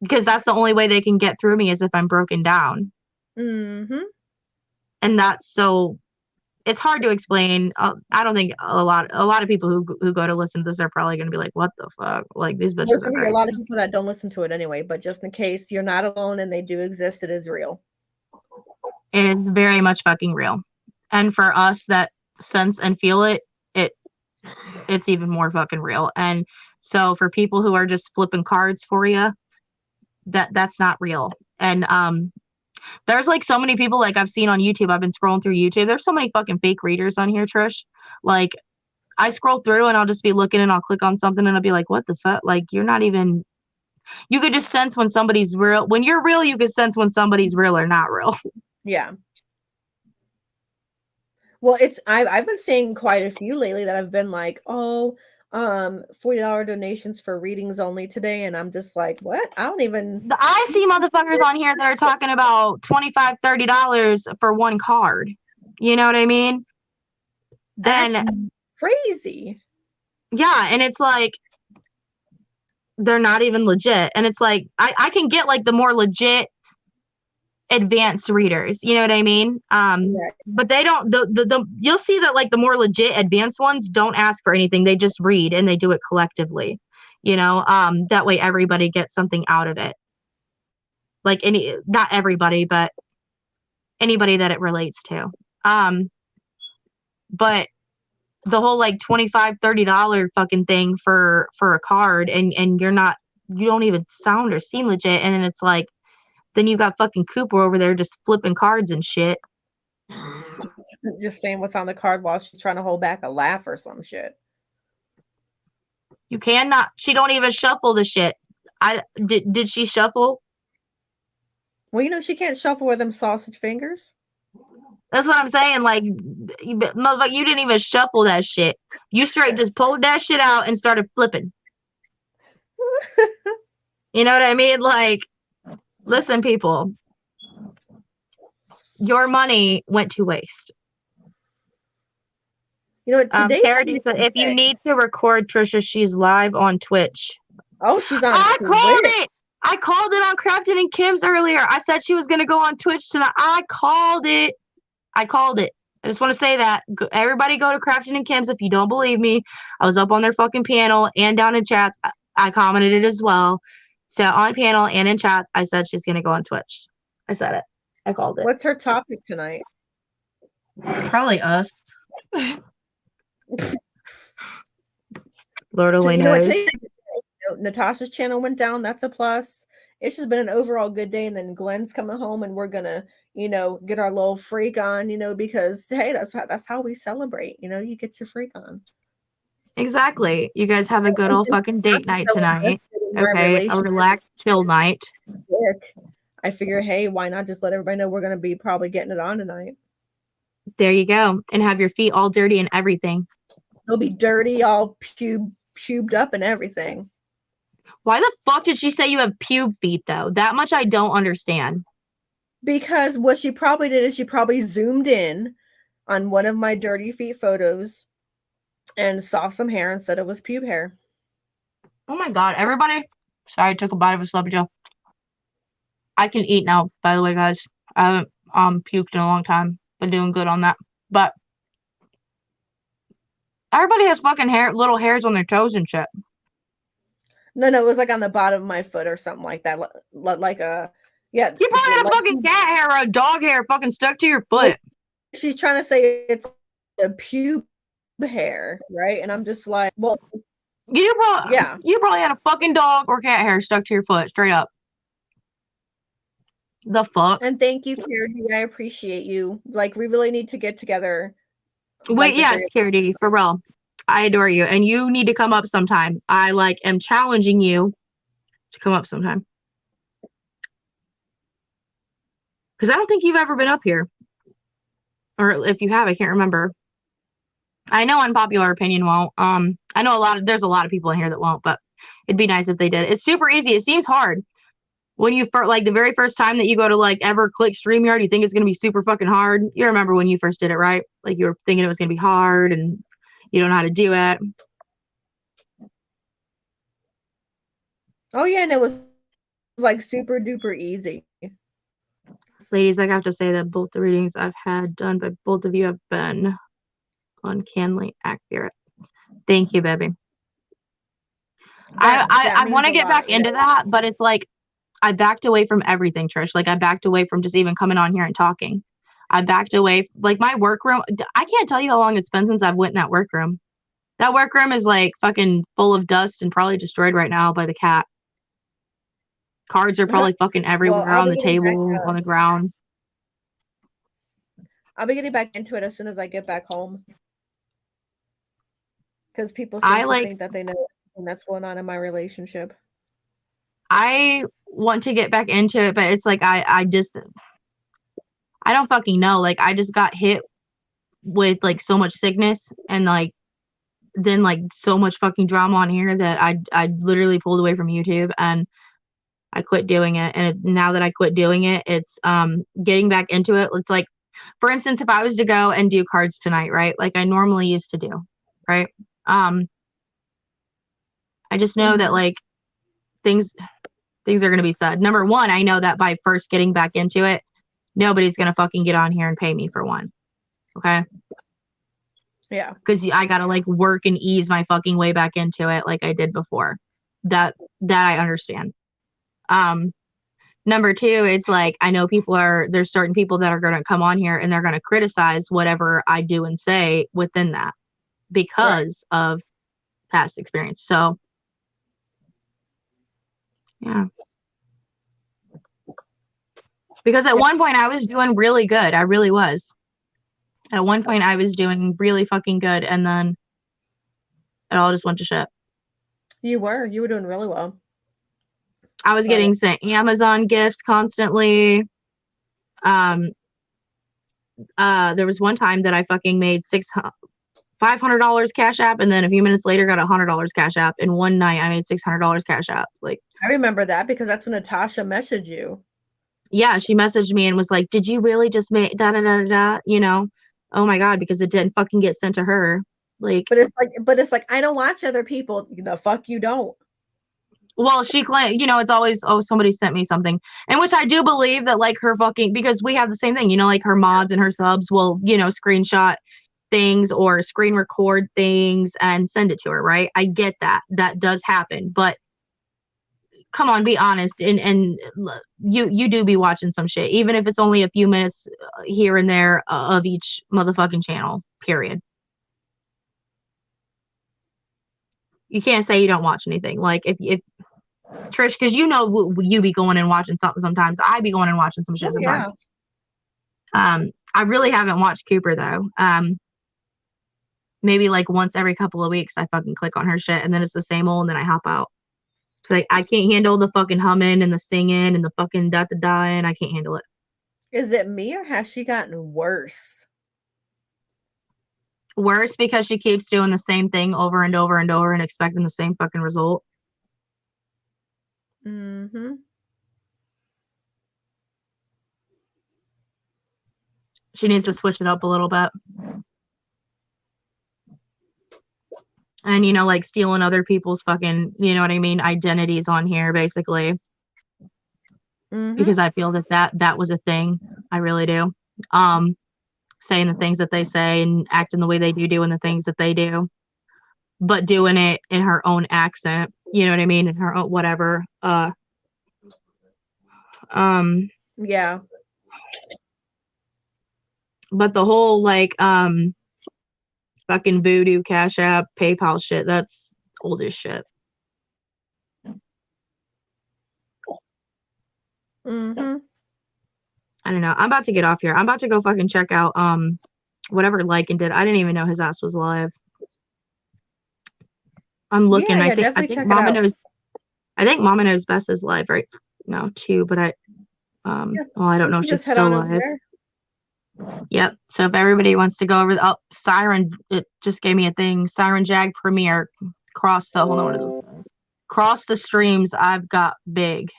[SPEAKER 1] because that's the only way they can get through me, is if I'm broken down.
[SPEAKER 4] Mm-hmm.
[SPEAKER 1] And that's so it's hard to explain. I don't think a lot of people who go to listen to this are probably going to be like, what the fuck, like these bitches
[SPEAKER 4] There's
[SPEAKER 1] are
[SPEAKER 4] going to be a
[SPEAKER 1] crazy.
[SPEAKER 4] lot of people that don't listen to it anyway, but just in case you're not alone and they do exist, it is real.
[SPEAKER 1] It is very much fucking real. And for us that sense and feel it, it's even more fucking real. And so for people who are just flipping cards for you, that's not real. And there's like so many people, like I've seen on YouTube, I've been scrolling through YouTube, there's so many fucking fake readers on here, Trish. Like I scroll through and I'll just be looking and I'll click on something and I'll be like, what the fuck? Like you're not even, you could just sense when somebody's real. When you're real, you could sense when somebody's real or not real.
[SPEAKER 4] Yeah. Well, I've been seeing quite a few lately that have been like, oh, $40 donations for readings only today, and I'm just like, what? I don't even.
[SPEAKER 1] I see motherfuckers on here that are talking about $25, $30 for one card. You know what I mean?
[SPEAKER 4] That's
[SPEAKER 1] Then
[SPEAKER 4] crazy.
[SPEAKER 1] yeah, and it's like they're not even legit. And it's like I can get like the more legit advanced readers, you know what I mean?
[SPEAKER 4] Right.
[SPEAKER 1] But they don't, the you'll see that like the more legit advanced ones don't ask for anything, they just read and they do it collectively, you know. That way everybody gets something out of it, like not everybody, but anybody that it relates to. But the whole like $25-$30 fucking thing for a card, and you don't even sound or seem legit, and then it's like, then you got fucking Cooper over there just flipping cards and shit.
[SPEAKER 4] Just saying what's on the card while she's trying to hold back a laugh or some shit.
[SPEAKER 1] You cannot. She don't even shuffle the shit. Did she shuffle?
[SPEAKER 4] Well, you know she can't shuffle with them sausage fingers.
[SPEAKER 1] That's what I'm saying. Like, motherfucker, you didn't even shuffle that shit. You straight just pulled that shit out and started flipping. You know what I mean? Like, listen, people, your money went to waste.
[SPEAKER 4] You know, today's
[SPEAKER 1] Parody said, if you need to record Trisha, she's live on Twitch.
[SPEAKER 4] Oh, she's on
[SPEAKER 1] I
[SPEAKER 4] Twitch.
[SPEAKER 1] called it. I called it on Crafton and Kim's earlier. I said she was going to go on Twitch tonight. I called it. I just want to say that. Everybody go to Crafton and Kim's if you don't believe me. I was up on their fucking panel and down in chats. I commented it as well. So on panel and in chats, I said she's going to go on Twitch. I said it. I called it.
[SPEAKER 4] What's her topic tonight?
[SPEAKER 1] Probably us. Lord only knows.
[SPEAKER 4] Natasha's channel went down. That's a plus. It's just been an overall good day. And then Glenn's coming home and we're going to, get our little freak on, because, hey, that's how we celebrate. You get your freak on.
[SPEAKER 1] Exactly. You guys have a good old fucking date night tonight. Okay, a relaxed, chill night.
[SPEAKER 4] I figure, hey, why not just let everybody know we're going to be probably getting it on tonight.
[SPEAKER 1] There you go. And have your feet all dirty and everything.
[SPEAKER 4] They'll be dirty, all pubed up and everything.
[SPEAKER 1] Why the fuck did she say you have pube feet, though? That much I don't understand.
[SPEAKER 4] Because what she probably did is she probably zoomed in on one of my dirty feet photos and saw some hair and said it was pube hair.
[SPEAKER 1] Oh my god, everybody. Sorry, I took a bite of a sloppy Joe. I can eat now, by the way, guys. I haven't puked in a long time. Been doing good on that. But everybody has fucking little hairs on their toes and shit.
[SPEAKER 4] No, it was like on the bottom of my foot or something like that. Like a, yeah.
[SPEAKER 1] You probably had a fucking cat hair or a dog hair fucking stuck to your foot.
[SPEAKER 4] She's trying to say it's a pube hair, right? And I'm just like, well,
[SPEAKER 1] you probably had a fucking dog or cat hair stuck to your foot, straight up. The fuck?
[SPEAKER 4] And thank you, Kirby. I appreciate you. Like, we really need to get together.
[SPEAKER 1] Wait, yes, Kirby, for real. I adore you, and you need to come up sometime. I am challenging you to come up sometime. Because I don't think you've ever been up here. Or if you have, I can't remember. I know unpopular opinion won't. I know there's a lot of people in here that won't, but it'd be nice if they did. It's super easy. It seems hard. when you first, like the very first time that you go to like ever click StreamYard, you think it's gonna be super fucking hard. You remember when you first did it, right? Like you were thinking it was gonna be hard and you don't know how to do it.
[SPEAKER 4] Oh yeah, and it was like super duper easy.
[SPEAKER 1] Ladies, I have to say that both the readings I've had done by both of you have been uncannily accurate. Thank you, baby. I want to get back into that, but it's like I backed away from everything, Trish. Like I backed away from just even coming on here and talking. I backed away, like my workroom. I can't tell you how long it's been since I've went in that workroom. That workroom is like fucking full of dust and probably destroyed right now by the cat. Cards are probably fucking everywhere on the table, on the ground.
[SPEAKER 4] I'll be getting back into it as soon as I get back home. Because people seem to think that they know everything that's going on in my relationship.
[SPEAKER 1] I want to get back into it, but it's like I don't fucking know. Like I just got hit with like so much sickness and like then like so much fucking drama on here that I literally pulled away from YouTube and I quit doing it. And now that I quit doing it, it's getting back into it. It's like, for instance, if I was to go and do cards tonight, right? Like I normally used to do, right? I just know that like things are going to be said. Number one, I know that by first getting back into it, nobody's going to fucking get on here and pay me for one. Okay.
[SPEAKER 4] Yeah.
[SPEAKER 1] Because I got to like work and ease my fucking way back into it like I did before. That I understand. Number two, it's like I know there's certain people that are going to come on here and they're going to criticize whatever I do and say within that because of past experience. So yeah. Because at one point I was doing really good. I really was. At one point I was doing really fucking good and then it all just went to shit.
[SPEAKER 4] You were doing really well.
[SPEAKER 1] I was getting sent Amazon gifts constantly. There was one time that I fucking made $500 Cash App, and then a few minutes later got $100 Cash App. In one night, I made $600 Cash App. Like
[SPEAKER 4] I remember that because that's when Natasha messaged you.
[SPEAKER 1] Yeah, she messaged me and was like, "Did you really just make da da da da?" You know, oh my god, because it didn't fucking get sent to her. Like,
[SPEAKER 4] but it's like I don't watch other people. The fuck you don't.
[SPEAKER 1] Well, she claimed, it's always, oh, somebody sent me something. And which I do believe that, like, her fucking, because we have the same thing, like, her mods and her subs will, screenshot things or screen record things and send it to her, right? I get that. That does happen. But come on, be honest. And you do be watching some shit, even if it's only a few minutes here and there of each motherfucking channel, period. You can't say you don't watch anything. Like, if Trish, because you be going and watching something sometimes. I be going and watching some shit sometimes. Yeah. I really haven't watched Cooper though. Maybe like once every couple of weeks I fucking click on her shit and then it's the same old and then I hop out. Like I can't handle the fucking humming and the singing and the fucking da-da-da and I can't handle it.
[SPEAKER 4] Is it me or has she gotten worse?
[SPEAKER 1] Worse because she keeps doing the same thing over and over and over and expecting the same fucking result.
[SPEAKER 4] Mm-hmm.
[SPEAKER 1] She needs to switch it up a little bit. And, like stealing other people's fucking, you know what I mean, identities on here, basically. Mm-hmm. Because I feel that was a thing. I really do. Saying the things that they say and acting the way they do, doing the things that they do. But doing it in her own accent. You know what I mean? In her own whatever.
[SPEAKER 4] Yeah.
[SPEAKER 1] But the whole like fucking Voodoo, Cash App, PayPal shit, that's old as shit.
[SPEAKER 4] Mm-hmm.
[SPEAKER 1] I don't know. I'm about to get off here. I'm about to go fucking check out whatever Lycan did. I didn't even know his ass was live. I'm looking. I think Mama knows. I think Mama Knows Best is live right now too. But I don't know if she's still live. Yep. So if everybody wants to go over Siren, it just gave me a thing. Siren Jag Premiere cross the streams. I've got big.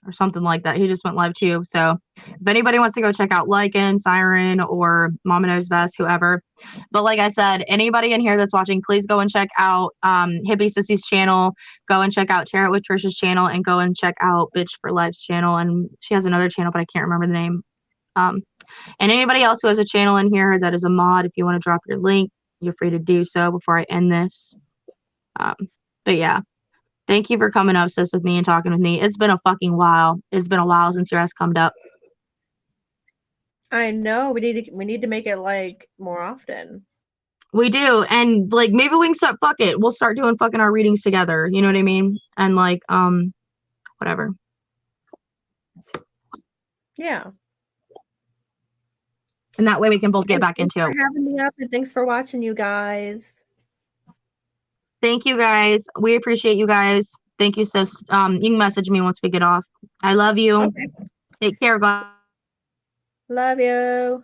[SPEAKER 1] or something like that. He just went live too. So if anybody wants to go check out Lycan, Siren, or Mama Knows Best, whoever. But like I said, anybody in here that's watching, please go and check out Hippie Sissy's channel. Go and check out Tarot with Trisha's channel, and go and check out Bitch for Life's channel. And she has another channel, but I can't remember the name. And anybody else who has a channel in here that is a mod, if you want to drop your link, you're free to do so before I end this. But yeah, thank you for coming up, sis, with me and talking with me. It's been a fucking while. It's been a while since your ass come up.
[SPEAKER 4] I know we need to make it like more often.
[SPEAKER 1] We do, and like maybe we can start. Fuck it, we'll start doing fucking our readings together. You know what I mean? And like whatever.
[SPEAKER 4] Yeah.
[SPEAKER 1] And that way we can both get back
[SPEAKER 4] Thanks
[SPEAKER 1] into it.
[SPEAKER 4] for having me up, and thanks for watching, you guys.
[SPEAKER 1] Thank you guys. We appreciate you guys. Thank you, sis. You can message me once we get off. I love you.
[SPEAKER 4] Okay.
[SPEAKER 1] Take care, guys.
[SPEAKER 4] Love you.